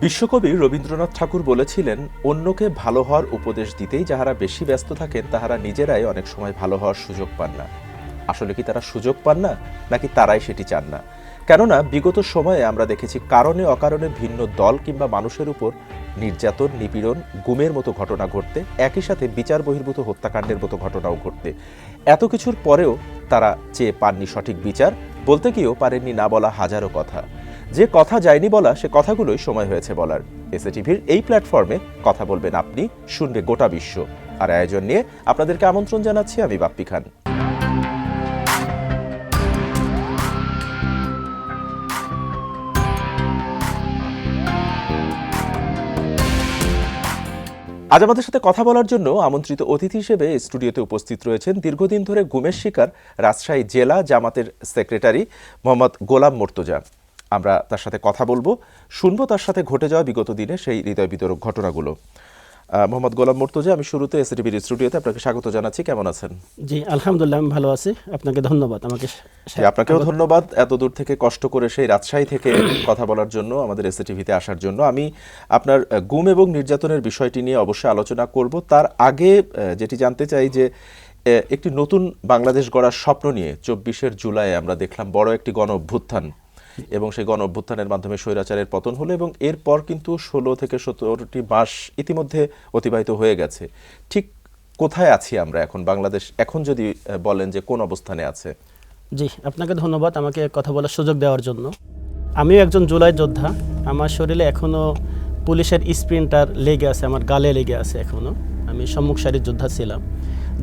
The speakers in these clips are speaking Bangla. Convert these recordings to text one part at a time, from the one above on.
বিশ্বকবি রবীন্দ্রনাথ ঠাকুর বলেছিলেন, অন্যকে ভালো হওয়ার উপদেশ দিতেই যাহারা বেশি ব্যস্ত থাকেন তাহারা নিজেরাই অনেক সময় ভালো হওয়ার সুযোগ পান না। আসলে কি তারা সুযোগ পান না, নাকি তারাই সেটি চান না? কেননা বিগত সময়ে আমরা দেখেছি কারণে অকারণে ভিন্ন দল কিংবা মানুষের উপর নির্যাতন, নিপীড়ন, গুমের মতো ঘটনা ঘটতে, একই সাথে বিচার বহির্ভূত হত্যাকাণ্ডের মতো ঘটনাও ঘটতে। এত কিছুর পরেও তারা চেয়ে পাননি সঠিক বিচার, বলতে গিয়েও পারেননি না বলা হাজারো কথা। যে কথা যায়নি বলা, সে কথাগুলোই সময় হয়েছে বলার। এসএটিভির এই প্ল্যাটফর্মে কথা বলবেন আপনি, শুনবে গোটা বিশ্ব। আর আয়োজন নিয়ে আপনাদেরকে আমন্ত্রণ জানাচ্ছি আমি বাপ্পি খান। আজ আমাদের সাথে কথা বলার জন্য আমন্ত্রিত অতিথি হিসেবে স্টুডিওতে উপস্থিত রয়েছেন দীর্ঘদিন ধরে গুমের শিকার রাজশাহী জেলা জামাতের সেক্রেটারি মোহাম্মদ গোলাম মর্তুজা। আমরা তার সাথে কথা বলবো, শুনবো তার সাথে ঘটে যাওয়া বিগত দিনে সেই হৃদয় বিতরক ঘটনাগুলো। মোহাম্মদ গোলাম মর্তুজা, আমি শুরুতে এসএটিভির স্টুডিওতে আপনাকে স্বাগত জানাচ্ছি। কেমন আছেন? জি আলহামদুলিল্লাহ, আমি ভালো আছি। আপনাকে ধন্যবাদ। আপনাকেও ধন্যবাদ এত দূর থেকে কষ্ট করে সেই রাজশাহী থেকে কথা বলার জন্য, আমাদের এসএটিভিতে আসার জন্য। আমি আপনার গুম এবং নির্যাতনের বিষয়টি নিয়ে অবশ্যই আলোচনা করব। তার আগে যেটি জানতে চাই যে একটি নতুন বাংলাদেশ গড়ার স্বপ্ন নিয়ে 24 জুলাই আমরা দেখলাম বড় একটি গণ অভ্যুত্থান, এবং সেই গণ অভ্যুত্থানের মাধ্যমে স্বৈরাচারের পতন হলো, এবং এরপর কিন্তু 16 থেকে 17টি মাস ইতিমধ্যে অতিবাহিত হয়ে গেছে। ঠিক কোথায় আছি আমরা এখন? বাংলাদেশ এখন যদি বলেন যে কোন অবস্থানে আছে? জি, আপনাকে ধন্যবাদ আমাকে কথা বলার সুযোগ দেওয়ার জন্য। আমিও একজন জুলাই যোদ্ধা। আমার শরীরে এখনও পুলিশের স্প্রিন্টার লেগে আছে, আমার গালে লেগে আছে এখনও। আমি সম্মুখ সারির যোদ্ধা ছিলাম।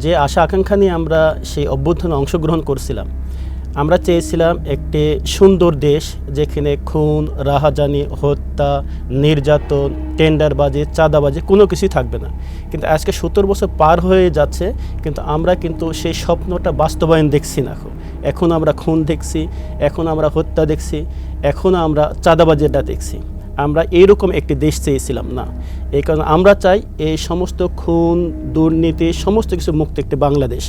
যে আশা আকাঙ্ক্ষা নিয়ে আমরা সেই অভ্যুত্থানে অংশগ্রহণ করছিলাম, আমরা চেয়েছিলাম একটি সুন্দর দেশ যেখানে খুন, রাহাজানি, হত্যা, নির্যাতন, টেন্ডারবাজি, চাঁদাবাজি কোনো কিছুই থাকবে না। কিন্তু আজকে 70 বছর পার হয়ে যাচ্ছে, কিন্তু আমরা কিন্তু সেই স্বপ্নটা বাস্তবায়ন দেখছি না। এখন আমরা খুন দেখছি, এখন আমরা হত্যা দেখছি, এখন আমরা চাঁদাবাজিটা দেখছি। আমরা এইরকম একটি দেশ চেয়েছিলাম না। এই কারণে আমরা চাই এই সমস্ত খুন, দুর্নীতি, সমস্ত কিছু মুক্ত একটি বাংলাদেশ।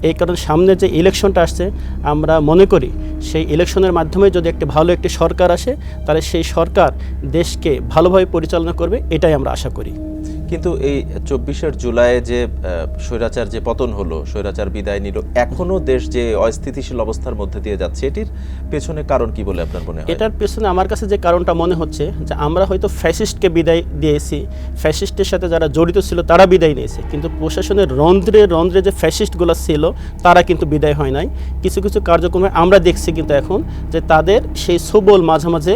এই কারণে সামনে যে ইলেকশনটা আসছে, আমরা মনে করি সেই ইলেকশনের মাধ্যমে যদি একটি ভালো একটি সরকার আসে, তাহলে সেই সরকার দেশকে ভালোভাবে পরিচালনা করবে, এটাই আমরা আশা করি। কিন্তু এই 24 জুলাই যে স্বৈরাচার যে পতন হলো, স্বৈরাচার বিদায় নিল, এখনো দেশ যে অস্থিতিশীল অবস্থার মধ্যে দিয়ে যাচ্ছে, এটির পেছনে কারণ কি বলে আপনার মনে হয়? এটার পেছনে আমার কাছে যে কারণটা মনে হচ্ছে যে আমরা হয়তো ফ্যাসিস্টকে বিদায় দিয়েছি, ফ্যাসিস্টের সাথে যারা জড়িত ছিল তারা বিদায় নিয়েছে, কিন্তু প্রশাসনের রন্ধ্রে যে ফ্যাসিস্টগুলো ছিল তারা কিন্তু বিদায় হয় নাই। কিছু কিছু কার্যক্রমে আমরা দেখছি কিন্তু এখন যে তাদের সেই সবল মাঝে মাঝে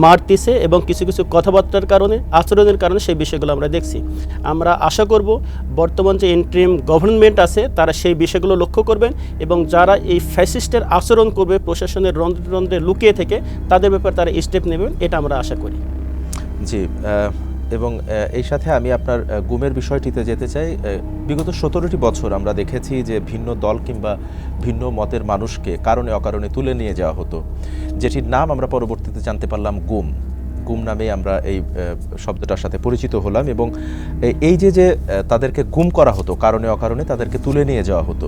মারতেছে, এবং কিছু কিছু কথাবার্তার কারণে, আচরণের কারণে সেই বিষয়গুলো আমরা দেখছি। আমরা আশা করব বর্তমান যে ইন্টারিম গভর্নমেন্ট আছে তারা সেই বিষয়গুলো লক্ষ্য করবেন, এবং যারা এই ফ্যাসিস্টের আচরণ করবে প্রশাসনের রন্ধ্রে লুকিয়ে থেকে, তাদের ব্যাপারে তারা স্টেপ নেবেন, এটা আমরা আশা করি। জি, এবং এই সাথে আমি আপনার গুমের বিষয়টিতে যেতে চাই। বিগত 17টি বছর আমরা দেখেছি যে ভিন্ন দল কিংবা ভিন্ন মতের মানুষকে কারণে অকারণে তুলে নিয়ে যাওয়া হতো, যেটির নাম আমরা পরবর্তীতে জানতে পারলাম গুম। গুম নামে আমরা এই শব্দটার সাথে পরিচিত হলাম, এবং এই যে তাদেরকে গুম করা হতো, কারণে অকারণে তাদেরকে তুলে নিয়ে যাওয়া হতো।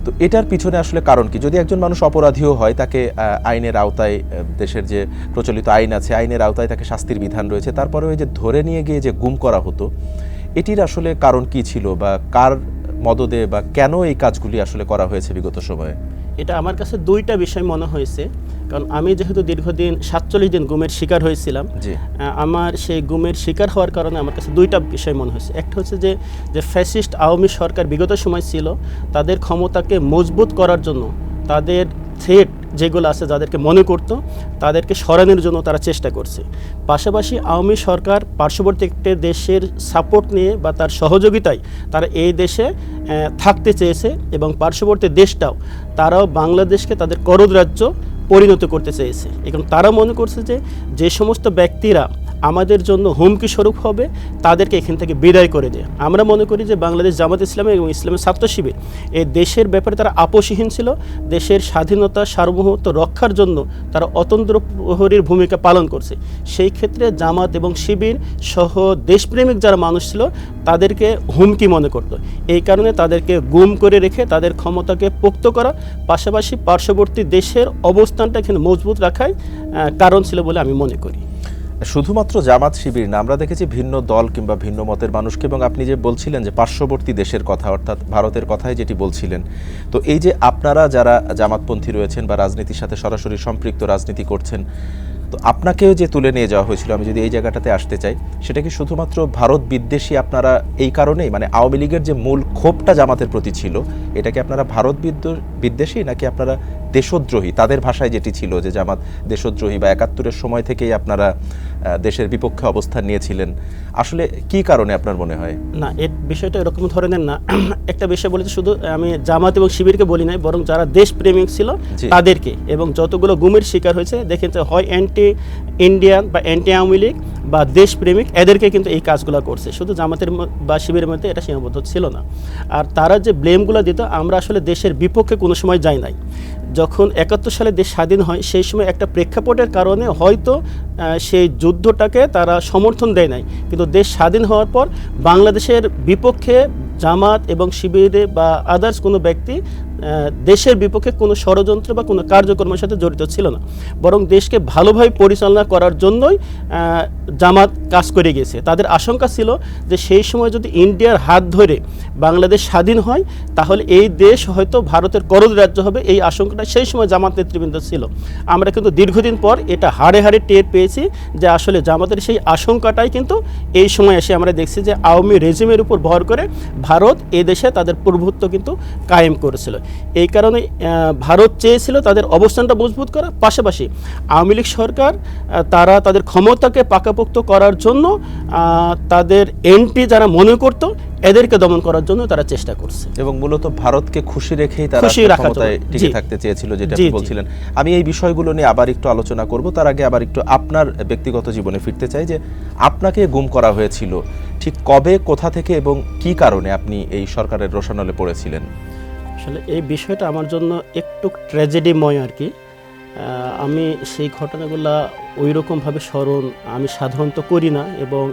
তো এটার পিছনে আসলে কারণ কি? যদি একজন মানুষ অপরাধীও হয়, তাকে আইনের আওতায়, দেশের যে প্রচলিত আইন আছে, আইনের আওতায় তাকে শাস্তির বিধান রয়েছে, তারপরে ওই যে ধরে নিয়ে গিয়ে যে গুম করা হতো, এটির আসলে কারণ কি ছিল, বা কার মদদে বা কেন এই কাজগুলি আসলে করা হয়েছে বিগত সময়ে? এটা আমার কাছে দুইটা বিষয় মনে হয়েছে। কারণ আমি যেহেতু দীর্ঘদিন 47 দিন গুমের শিকার হয়েছিলাম, আমার সেই গুমের শিকার হওয়ার কারণে আমার কাছে দুইটা বিষয় মনে হয়েছে। একটা হচ্ছে যে ফ্যাসিস্ট আওয়ামী সরকার বিগত সময় ছিল, তাদের ক্ষমতাকে মজবুত করার জন্য, তাদের থ্রেট যেগুলো আছে যাদেরকে মনে করতো, তাদেরকে সরানোর জন্য তারা চেষ্টা করছে। পাশাপাশি আওয়ামী সরকার পার্শ্ববর্তী একটি দেশের সাপোর্ট নিয়ে বা তার সহযোগিতায় তারা এই দেশে থাকতে চেয়েছে, এবং পার্শ্ববর্তী দেশটাও তারাও বাংলাদেশকে তাদের করদ রাজ্য পরিণত করতে চেয়েছে। এবং তারা মনে করছে যে সমস্ত ব্যক্তিরা আমাদের জন্য হুমকি স্বরূপ হবে, তাদেরকে এখান থেকে বিদায় করে দেয়। আমরা মনে করি যে বাংলাদেশ জামাত ইসলামী এবং ইসলামের ছাত্র শিবির এই দেশের ব্যাপারে তারা আপোষহীন ছিল। দেশের স্বাধীনতা সার্বভৌমত্ব রক্ষার জন্য তারা অতন্দ্র প্রহরীর ভূমিকা পালন করছে। সেই ক্ষেত্রে জামাত এবং শিবির সহ দেশপ্রেমিক যারা মানুষ ছিল তাদেরকে হুমকি মনে করত। এই কারণে তাদেরকে গুম করে রেখে তাদের ক্ষমতাকে পোক্ত করা, পাশাপাশি পার্শ্ববর্তী দেশের অবস্থানটা এখানে মজবুত রাখাই কারণ ছিল বলে আমি মনে করি। শুধুমাত্র জামাত শিবির না, আমরা দেখেছি ভিন্ন দল কিংবা ভিন্ন মতের মানুষকে, এবং আপনি যে বলছিলেন যে পার্শ্ববর্তী দেশের কথা, অর্থাৎ ভারতের কথাই যেটি বলছিলেন, তো এই যে আপনারা যারা জামাতপন্থী রয়েছেন বা রাজনীতির সাথে সরাসরি সম্পৃক্ত রাজনীতি করছেন, তো আপনাকেও যে তুলে নিয়ে যাওয়া হয়েছিল, আমি যদি এই জায়গাটাতে আসতে চাই, সেটা কি শুধুমাত্র ভারত বিদ্বেষী আপনারা এই কারণেই, মানে আওয়ামী লীগের যে মূল ক্ষোভটা জামাতের প্রতি ছিল, এটা কি আপনারা ভারত বিদ্বেষী নাকি আপনারা দেশদ্রোহী? তাদের ভাষায় যেটি ছিল যে জামাত দেশদ্রোহী বা ৭১-এর সময় থেকেই আপনারা দেশের বিপক্ষে অবস্থান নিয়েছিলেন, আসলে কি কারণে আপনার মনে হয়? না, এর বিষয়টা এরকম ধরনের না। একটা বিষয় বলেছি, শুধু আমি জামাত এবং শিবিরকে বলি নাই, বরং যারা দেশপ্রেমিক ছিল তাদেরকে, এবং যতগুলো গুমের শিকার হয়েছে দেখেন, হয় অ্যান্টি ইন্ডিয়ান বা অ্যান্টি আওয়ামী লীগ বা দেশপ্রেমিক, এদেরকে কিন্তু এই কাজগুলো করছে। শুধু জামাতের বা শিবিরের মধ্যে এটা সীমাবদ্ধ ছিল না। আর তারা যে ব্লেমগুলো দিত, আমরা আসলে দেশের বিপক্ষে কোনো সময় যাই নাই। যখন ৭১ সালে দেশ স্বাধীন হয়, সেই সময় একটা প্রেক্ষাপটের কারণে হয়তো সেই যুদ্ধটাকে তারা সমর্থন দেয় নাই, কিন্তু দেশ স্বাধীন হওয়ার পর বাংলাদেশের বিপক্ষে জামাত এবং শিবিরে বা আদার্স কোনো ব্যক্তি দেশের বিপক্ষে কোনো ষড়যন্ত্র বা কোনো কার্যক্রমের সাথে জড়িত ছিল না, বরং দেশকে ভালোভাবে পরিচালনা করার জন্যই জামাত কাজ করে গেছে। তাদের আশঙ্কা ছিল যে সেই সময় যদি ইন্ডিয়ার হাত ধরে বাংলাদেশ স্বাধীন হয়, তাহলে এই দেশ হয়তো ভারতের করদ রাজ্য হবে। এই আশঙ্কাটা সেই সময় জামাত নেতৃবৃন্দ ছিল। আমরা কিন্তু দীর্ঘদিন পর এটা হাড়ে হাড়ে টের পেয়েছি যে আসলে জামাতের সেই আশঙ্কাটাই কিন্তু এই সময় এসে আমরা দেখছি যে আওয়ামী রেজিমের উপর ভর করে ভারত এ দেশে তাদের প্রভুত্ব কিন্তু কায়েম করেছিল। এই কারণে ভারত চেয়েছিল তাদের অবস্থানটা মজবুত করা, পাশাপাশি আওয়ামী লীগ সরকার তারা তাদের ক্ষমতাকে পাকাপোক্ত করার জন্য তাদের এন্টি যারা মনে করত এদেরকে দমন করার জন্য তারা চেষ্টা করছে, এবং মূলত ভারতকে খুশি রেখেই তারা ক্ষমতায় টিকে থাকতে চেয়েছিল, যেটা আপনি বলছিলেন। আমি এই বিষয়গুলো নিয়ে আবার একটু আলোচনা করব, তার আগে আবার একটু আপনার ব্যক্তিগত জীবনে ফিরতে চাই, যে আপনাকে গুম করা হয়েছিল ঠিক কবে, কোথা থেকে এবং কি কারণে আপনি এই সরকারের রোশানলে পড়েছিলেন? আসলে এই বিষয়টা আমার জন্য একটু ট্র্যাজেডিময় আর কি। আমি সেই ঘটনাগুলো ওই রকমভাবে স্মরণ আমি সাধারণত করি না, এবং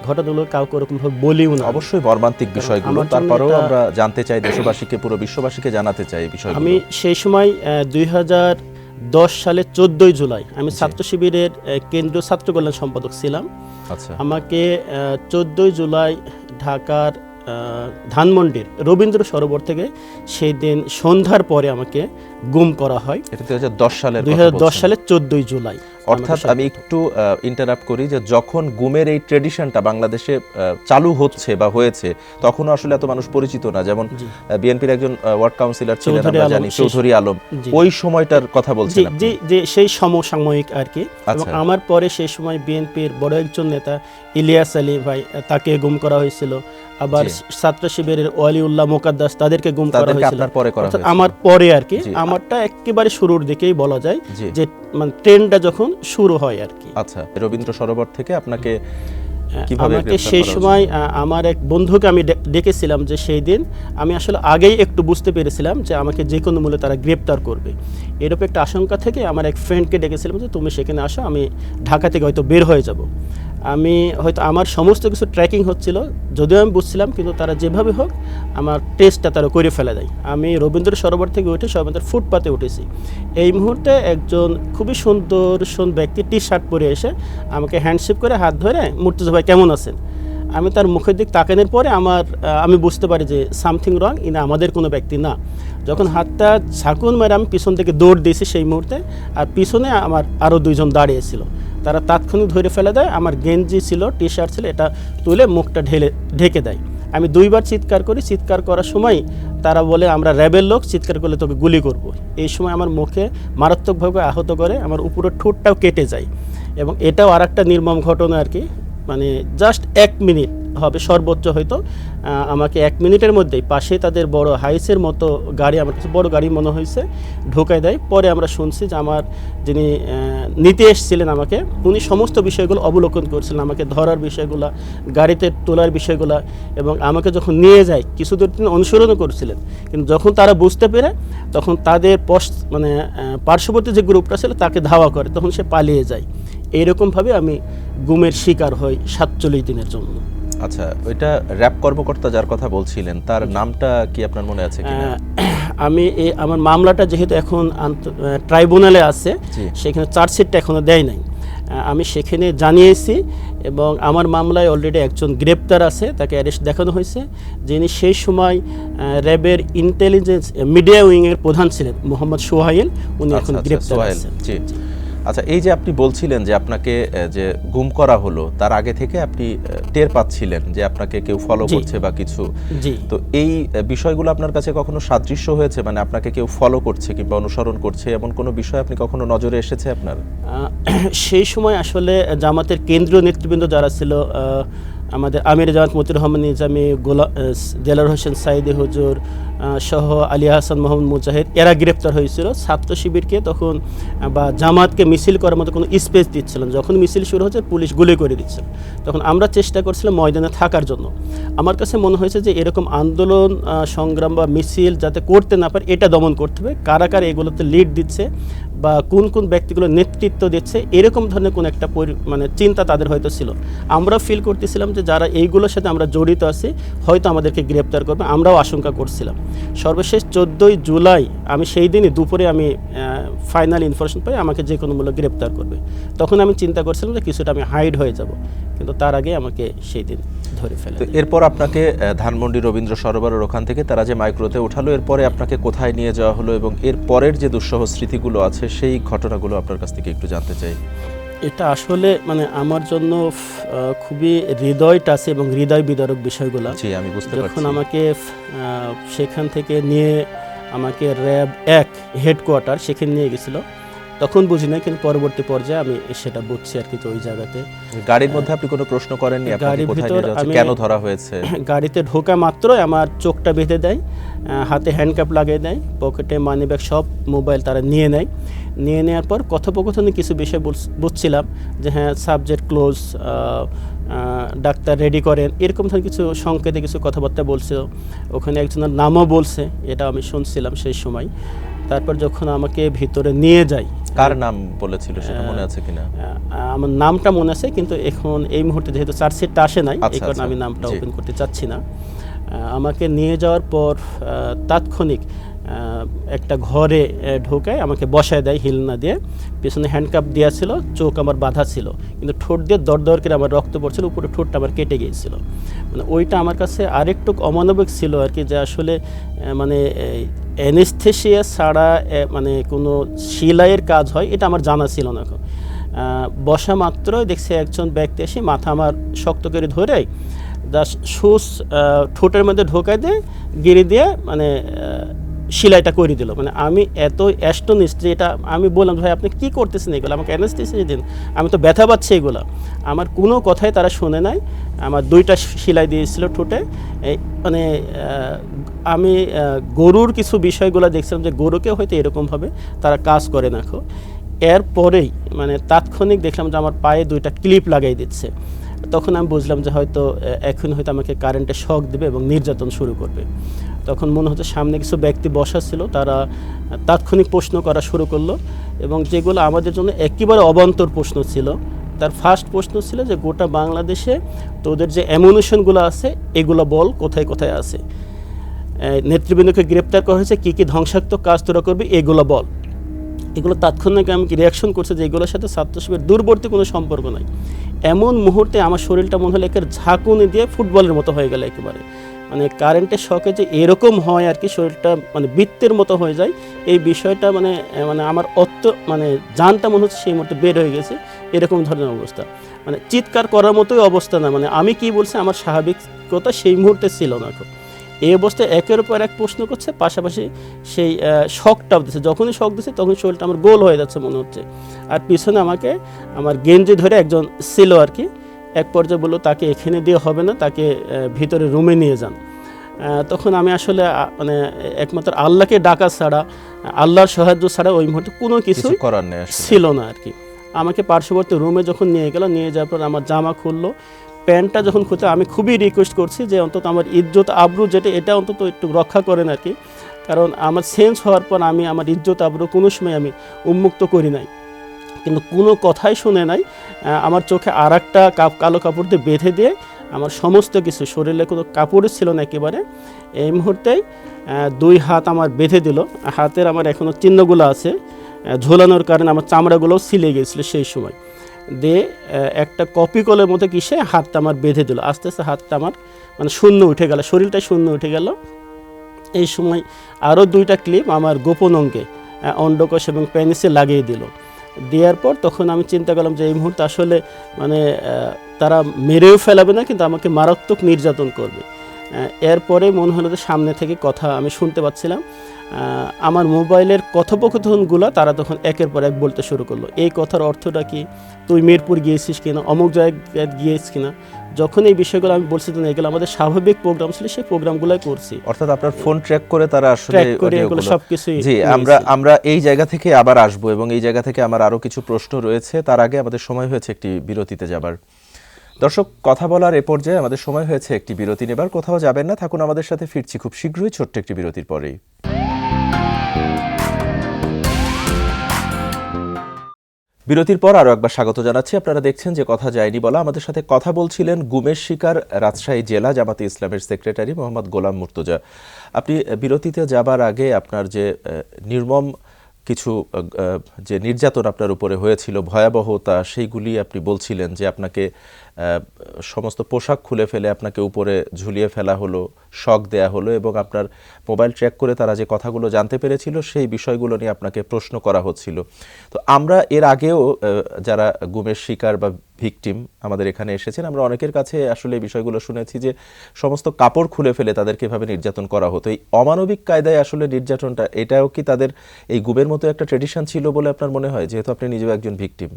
ঘটনাগুলো কাউকে ওরকমভাবে বলিও না। অবশ্যই মর্মান্তিক বিষয়গুলো, তারপরেও আমরা জানতে চাই, দেশবাসীকে, পুরো বিশ্ববাসীকে জানাতে চাই বিষয়গুলো। আমি সেই সময় 2010 সালে 14 জুলাই আমি ছাত্র শিবিরের কেন্দ্রীয় ছাত্র কল্যাণ সম্পাদক ছিলাম। আচ্ছা, আমাকে 14 জুলাই ঢাকার ধানমন্ডির রবীন্দ্র সরোবর থেকে সেই দিন সন্ধ্যার পরে আমাকে গুম করা হয়। এটা 2010 সালের 2010 সালের 14 জুলাই। অর্থাৎ আমি একটু ইন্টারাপ্ট করি, যে যখন গুমের এই ট্রেডিশনটা বাংলাদেশে চালু হচ্ছে বা হয়েছে, তখনও আসলে এত মানুষ পরিচিত না। যেমন বিএনপির একজন ওয়ার্ড কাউন্সিলর ছিলেন, আমরা জানি, চৌধুরী আলম, ওই সময়টার কথা বলছেন আপনি? যে সেই সমসাময়িক আর কি। এবং আমার পরে সেই সময় বিএনপির বড় একজন নেতা ইলিয়াস আলী ভাই, তাকে গুম করা হয়েছিল। আবার ছাত্র শিবিরের ওয়ালিউল্লাহ মোকাদ্দাস, তাদেরকে গুম করা হয়েছিল আমার পরে আর কি। আমারটা একেবারে শুরুর দিকেই বলা যায়, যে মানে ট্রেনটা যখন শুরু হয় আর কি। আচ্ছা, রবীন্দ্র সরোবর থেকে আপনাকে আমাকে সেই সময় আমার এক বন্ধুকে আমি ডেকেছিলাম, যে সেই দিন আমি আসলে আগেই একটু বুঝতে পেরেছিলাম যে আমাকে যে কোনো মূল্যে তারা গ্রেপ্তার করবে। এরকম একটা আশঙ্কা থেকে আমার এক ফ্রেন্ডকে ডেকেছিলাম যে তুমি সেখানে আসো, আমি ঢাকা থেকে হয়তো বের হয়ে যাব। আমি হয়তো আমার সমস্ত কিছু ট্র্যাকিং হচ্ছিল, যদিও আমি বুঝছিলাম, কিন্তু তারা যেভাবে হোক আমার টেস্টটা তারা করে ফেলে দেয়। আমি রবীন্দ্র সরোবর থেকে উঠে সবেন্দ্র ফুটপাতে উঠেছি। এই মুহূর্তে একজন খুবই সুন্দর ব্যক্তি টি শার্ট পরে এসে আমাকে হ্যান্ডশেক করে হাত ধরে, মুর্তজা ভাই কেমন আছেন? আমি তার মুখের দিক তাকানোর পরে আমি বুঝতে পারি যে সামথিং রং, ইনি আমাদের কোনো ব্যক্তি না। যখন হাতটা ঝাঁকুন মেরে আমি পিছন থেকে দৌড় দিয়েছি সেই মুহূর্তে, আর পিছনে আমার আরও দুইজন দাঁড়িয়েছিল। তারা তাৎক্ষণিক ধরে ফেলে দেয়, আমার গেঞ্জি ছিল, টি শার্ট ছিল, এটা তুলে মুখটা ঢেকে দেয়। আমি দুইবার চিৎকার করি, চিৎকার করার সময় তারা বলে আমরা র্যাবের লোক, চিৎকার করলে তোকে গুলি করব। এই সময় আমার মুখে মারাত্মকভাবে আহত করে, আমার উপরের ঠোঁটটাও কেটে যায়। এবং এটাও আর একটা নির্মম ঘটনা আর কি। মানে জাস্ট 1 মিনিট হবে সর্বোচ্চ হয়তো আমাকে 1 মিনিটের মধ্যেই পাশে তাদের বড় হাইসের মতো গাড়ি, আমার কাছে বড় গাড়ি মনে হয়েছে, ঢোকায় দেয়। পরে আমরা শুনছি যে আমার যিনি নিতে এসেছিলেন আমাকে, উনি সমস্ত বিষয়গুলো অবলোকন করছিলেন, আমাকে ধরার বিষয়গুলো, গাড়িতে তোলার বিষয়গুলো, এবং আমাকে যখন নিয়ে যায় কিছু দূর তিনি অনুসরণও করছিলেন। কিন্তু যখন তারা বুঝতে পেরে তখন তাদের মানে পার্শ্ববর্তী যে গ্রুপটা ছিল তাকে ধাওয়া করে, তখন সে পালিয়ে যায়। এইরকমভাবে আমি গুমের শিকার হই 47 দিনের জন্য। আচ্ছা, ওইটা র্যাব কর্মকর্তা যার কথা বলছিলেন তার নামটা কি আপনার মনে আছে কিনা? আমি আমার মামলাটা যেহেতু এখন ট্রাইব্যুনালে আছে, সেখানে চার্জশিটটা এখনো দেয় নাই। আমি সেখানে জানিয়েছি এবং আমার মামলায় অলরেডি একজন গ্রেপ্তার আছে, তাকে অ্যারেস্ট দেখানো হয়েছে, যিনি সেই সময় র্যাবের ইন্টেলিজেন্স মিডিয়া উইংয়ের প্রধান ছিলেন, মোহাম্মদ সোহাইল। উনি এখন গ্রেপ্তার আছেন। আচ্ছা, এই যে আপনি বলছিলেন যে আপনাকে যে গুম করা হলো তার আগে থেকে আপনি টের পাচ্ছিলেন যে আপনাকে কেউ ফলো করছে বা কিছু, তো এই বিষয়গুলো আপনার কাছে কখনো সাদৃশ্য হয়েছে, মানে আপনাকে কেউ ফলো করছে কিংবা অনুসরণ করছে, এমন কোনো বিষয় আপনি কখনো নজরে এসেছে আপনার? সেই সময় আসলে জামাতের কেন্দ্রীয় নেতৃবৃন্দ যারা ছিল, আমাদের আমির জামাত মতিউর রহমান নিজামী, দেলার হোসেন সাইদি হুজুর সহ আলী হাসান মোহাম্মদ মুজাহিদ, এরা গ্রেপ্তার হয়েছিল। ছাত্র শিবিরকে তখন বা জামাতকে মিছিল করার মতো কোনো স্পেস দিচ্ছিলেন। যখন মিছিল শুরু হচ্ছে পুলিশ গুলি করে দিচ্ছিল, তখন আমরা চেষ্টা করছিলাম ময়দানে থাকার জন্য। আমার কাছে মনে হয়েছে যে এরকম আন্দোলন সংগ্রাম বা মিছিল যাতে করতে না পারে এটা দমন করতে হবে। কারা কারা এগুলোতে লিড দিচ্ছে বা কোন কোন ব্যক্তিগুলো নেতৃত্ব দিচ্ছে, এরকম ধরনের কোন একটা মানে চিন্তা তাদের হয়তো ছিল। আমরা ফিল করতেছিলাম যে যারা এইগুলোর সাথে আমরা জড়িত আছি হয়তো আমাদেরকে গ্রেপ্তার করবে, আমরাও আশঙ্কা করছিলাম। সর্বশেষ 14 জুলাই আমি সেই দিনই দুপুরে আমি ফাইনাল ইনফরমেশন পাই আমাকে যে কোনো মূল্য গ্রেপ্তার করবে। তখন আমি চিন্তা করছিলাম যে কিছুটা আমি হাইড হয়ে যাব, কিন্তু তার আগে আমাকে সেই দিন ধরে ফেলে। এরপর আপনাকে ধানমন্ডি রবীন্দ্র সরোবরের ওখান থেকে তারা যে মাইক্রোতে উঠালো, এরপরে আপনাকে কোথায় নিয়ে যাওয়া হলো এবং এর পরের যে দুঃসহ স্মৃতিগুলো আছে সেই ঘটনাগুলো আপনার কাছ থেকে একটু জানতে চাই। এটা আসলে মানে আমার জন্য খুবই হৃদয় টাচে এবং হৃদয় বিদারক বিষয়গুলো। আমি বুঝতে পারছি। যখন আমাকে সেখান থেকে নিয়ে আমাকে র্যাব 1 হেডকোয়ার্টার সেখানে নিয়ে গেছিল, তখন বুঝি না, কিন্তু পরবর্তী পর্যায়ে আমি সেটা বুঝছি আর কি। ওই জায়গাতে গাড়ির মধ্যে আপনি কোনো প্রশ্ন করেননি গাড়ির ভিতর আমি কেন ধরা হয়েছে? গাড়িতে ঢোকা মাত্রই আমার চোখটা বেঁধে দেয়, হাতে হ্যান্ডকাপ লাগিয়ে দেয়, পকেটে মানিব্যাগ সব মোবাইল তারা নিয়ে নেয়। নিয়ে নেওয়ার পর কথোপকথনে কিছু বিষয় বুঝছিলাম যে হ্যাঁ সাবজেক্ট ক্লোজ, ডাক্তার রেডি করেন, এরকম ধরনের কিছু সংকেতে কিছু কথাবার্তা বলছে। ওখানে একজনের নামও বলছে, এটা আমি শুনছিলাম সেই সময়। তারপর যখন আমাকে ভিতরে নিয়ে যায়, কার নাম বলেছিল সেটা মনে আছে কিনা? আমার নামটা মনে আছে, কিন্তু এখন এই মুহূর্তে যেহেতু চার্জশিটটা আসে নাই, এই কারণে আমি নামটা ওপেন করতে চাচ্ছি না। আমাকে নিয়ে যাওয়ার পর তাৎক্ষণিক একটা ঘরে ঢোকায় আমাকে বসায় দেয় হিলনা দিয়ে, পেছনে হ্যান্ডকাপ দেওয়া ছিল, চোখ আমার বাঁধা ছিল, কিন্তু ঠোঁট দিয়ে দর করে আমার রক্ত পড়ছিল, উপরে ঠোঁটটা আমার কেটে গিয়েছিল। মানে ওইটা আমার কাছে আরেকটু অমানবিক ছিল আর কি, যে আসলে মানে অ্যানেস্থেশিয়া ছাড়া মানে কোনো সেলাইয়ের কাজ হয় এটা আমার জানা ছিল না। বসা মাত্রই দেখছি একজন ব্যক্তি এসে মাথা আমার শক্ত করে ধরে জাস্ট সুচ ঠোঁটের মধ্যে ঢোকায় দিয়ে গিরি দিয়ে মানে সেলাইটা করে দিল। মানে আমি এত অ্যাস্টনিশড যে এটা আমি বললাম ভাই আপনি কী করতেছেন এগুলো, আমাকে অ্যানেস্থেসিয়া দিন, আমি তো ব্যথা পাচ্ছি এগুলো। আমার কোনো কথাই তারা শুনে নাই, আমার 2টা সেলাই দিয়েছিল ঠোঁটে। মানে আমি গরুর কিছু বিষয়গুলো দেখছিলাম যে গরুকে হয়তো এরকমভাবে তারা কাজ করে না। এরপরেই মানে তাৎক্ষণিক দেখলাম যে আমার পায়ে 2টা ক্লিপ লাগাই দিচ্ছে। তখন আমি বুঝলাম যে হয়তো এখন হয়তো আমাকে কারেন্টে শক দেবে এবং নির্যাতন শুরু করবে। তখন মনে হচ্ছে সামনে কিছু ব্যক্তি বসা ছিল, তারা তাৎক্ষণিক প্রশ্ন করা শুরু করলো, এবং যেগুলো আমাদের জন্য একেবারে অবান্তর প্রশ্ন ছিল। তার ফার্স্ট প্রশ্ন ছিল যে গোটা বাংলাদেশে তোদের যে অ্যামুনিশনগুলো আছে এগুলো বল কোথায় কোথায় আছে, নেতৃবৃন্দকে গ্রেপ্তার করা হয়েছে, কী কী ধ্বংসাত্মক কাজ তোরা করবি এগুলো বল। এগুলো তাৎক্ষণিক আমি রিয়াকশন করছে যে এগুলোর সাথে ছাত্র শিবিরের দূরবর্তী কোনো সম্পর্ক নাই। এমন মুহূর্তে আমার শরীরটা মনে হলো একের ঝাঁকুনি দিয়ে ফুটবলের মতো হয়ে গেল একেবারে। মানে কারেন্টের শকে যে এরকম হয় আর কি, শরীরটা মানে বৃত্তের মতো হয়ে যায়, এই বিষয়টা মানে মানে আমার মানে জানটা মনে হচ্ছে সেই মুহূর্তে বের হয়ে গেছে, এরকম ধরনের অবস্থা। মানে চিৎকার করার মতোই অবস্থা না, মানে আমি কি বলছি আমার স্বাভাবিকতা সেই মুহূর্তে ছিল না। এই অবস্থায় একের উপর এক প্রশ্ন করছে, পাশাপাশি সেই শকটাও দিচ্ছে। যখনই শক দিচ্ছে তখন শরীরটা আমার গোল হয়ে যাচ্ছে মনে হচ্ছে। আর পিছনে আমাকে আমার গেঞ্জি ধরে একজন ছিল আর কি, এক পর্যায়ে বললো তাকে এখানে দিয়ে হবে না, তাকে ভিতরে রুমে নিয়ে যান। তখন আমি আসলে মানে একমাত্র আল্লাহকে ডাকা ছাড়া, আল্লাহর সাহায্য ছাড়া ওই মুহূর্তে কোনো কিছু করার নেই ছিল না আর কি। আমাকে পার্শ্ববর্তী রুমে যখন নিয়ে গেল, নিয়ে যাওয়ার পর আমার জামা খুললো, প্যান্টটা যখন খুলতে আমি খুবই রিকোয়েস্ট করছি যে অন্তত আমার ইজ্জত আবরু যেটা, এটা অন্তত একটু রক্ষা করেন আর কি। কারণ আমার চেঞ্জ হওয়ার পর আমি আমার ইজ্জত আবরু কোনো সময় আমি উন্মুক্ত করি নাই, কিন্তু কোনো কথাই শুনে নাই। আমার চোখে আর একটা কালো কাপড় দিয়ে বেঁধে দিয়ে আমার সমস্ত কিছু, শরীরে কোনো কাপড়ই ছিল না একেবারে। এই মুহূর্তেই 2 হাত আমার বেঁধে দিল, হাতের আমার এখনও চিহ্নগুলো আছে, ঝোলানোর কারণে আমার চামড়াগুলোও ছিলে গিয়েছিলো সেই সময়। দিয়ে একটা কপি কলের মতো কিসে হাতটা আমার বেঁধে দিল, আস্তে আস্তে হাতটা আমার মানে শূন্য উঠে গেল, শরীরটা শূন্য উঠে গেল। এই সময় আরও 2টা ক্লিপ আমার গোপন অঙ্গে অন্ডকোষ এবং পেনিসে লাগিয়ে দিল। দেওয়ার পর তখন আমি চিন্তা করলাম যে এই মুহূর্তে আসলে মানে তারা মেরেও ফেলাবে না, কিন্তু আমাকে মারাত্মক নির্যাতন করবে। এরপরে মনে হলো যে সামনে থেকে কথা আমি শুনতে পাচ্ছিলাম। আমার মোবাইলের কথোপকথনগুলো তারা তখন একের পর এক বলতে শুরু করলো। এই কথার অর্থটা কি, তুই মিরপুর গিয়েছিস কিনা, অমুক জায়গায় গিয়েছিস কিনা। যখন এই বিষয়গুলো আমি বলছি না, এগুলো আমাদের স্বাভাবিক প্রোগ্রাম ছিল, সেই প্রোগ্রামগুলোই করছি। অর্থাৎ আপনার ফোন ট্র্যাক করে তারা আসলে এগুলো সবকিছুই। জি, আমরা এই জায়গা থেকে আবার আসবো এবং এই জায়গা থেকে আমার আরো কিছু প্রশ্ন রয়েছে। তার আগে আমাদের সময় হয়েছে একটি বিরতিতে যাবার। দর্শক, কথা বলার এ পর্যায়ে আমাদের সময় হয়েছে একটি বিরতি নেবার। কোথাও যাবেন না, থাকুন আমাদের সাথে, ফিরছি খুব শীঘ্রই ছোট্ট একটি বিরতির পরেই। বিরতির পর আরও একবার স্বাগত জানাচ্ছি। আপনারা দেখছেন যে কথা যায়নি বলা। আমাদের সাথে কথা বলছিলেন গুমের শিকার রাজশাহী জেলা জামাতে ইসলামের সেক্রেটারি মোহাম্মদ গোলাম মুর্তজা। আপনি বিরতিতে যাবার আগে আপনার যে নির্মম কিছু যে নির্যাতন আপনার উপরে হয়েছিল, ভয়াবহতা, সেইগুলি আপনি বলছিলেন যে আপনাকে সমস্ত পোশাক খুলে ফেলে আপনাকে উপরে ঝুলিয়ে ফেলা হলো, শক দেয়া হলো এবং আপনার মোবাইল ট্র্যাক করে তারা যে কথাগুলো জানতে পেরেছিল সেই বিষয়গুলো নিয়ে আপনাকে প্রশ্ন করা হচ্ছিল। তো আমরা এর আগেও যারা গুমের শিকার বা ভিকটিম আমাদের এখানে এসেছেন, আমরা অনেকের কাছে আসলে এই বিষয়গুলো শুনেছি যে সমস্ত কাপড় খুলে ফেলে তাদেরকে এভাবে নির্যাতন করা হতো। এই অমানবিক কায়দায় আসলে নির্যাতনটা, এটাও কি তাদের এই গুমের মতো একটা ট্রেডিশন ছিল বলে আপনার মনে হয়, যেহেতু আপনি নিজেও একজন ভিকটিম?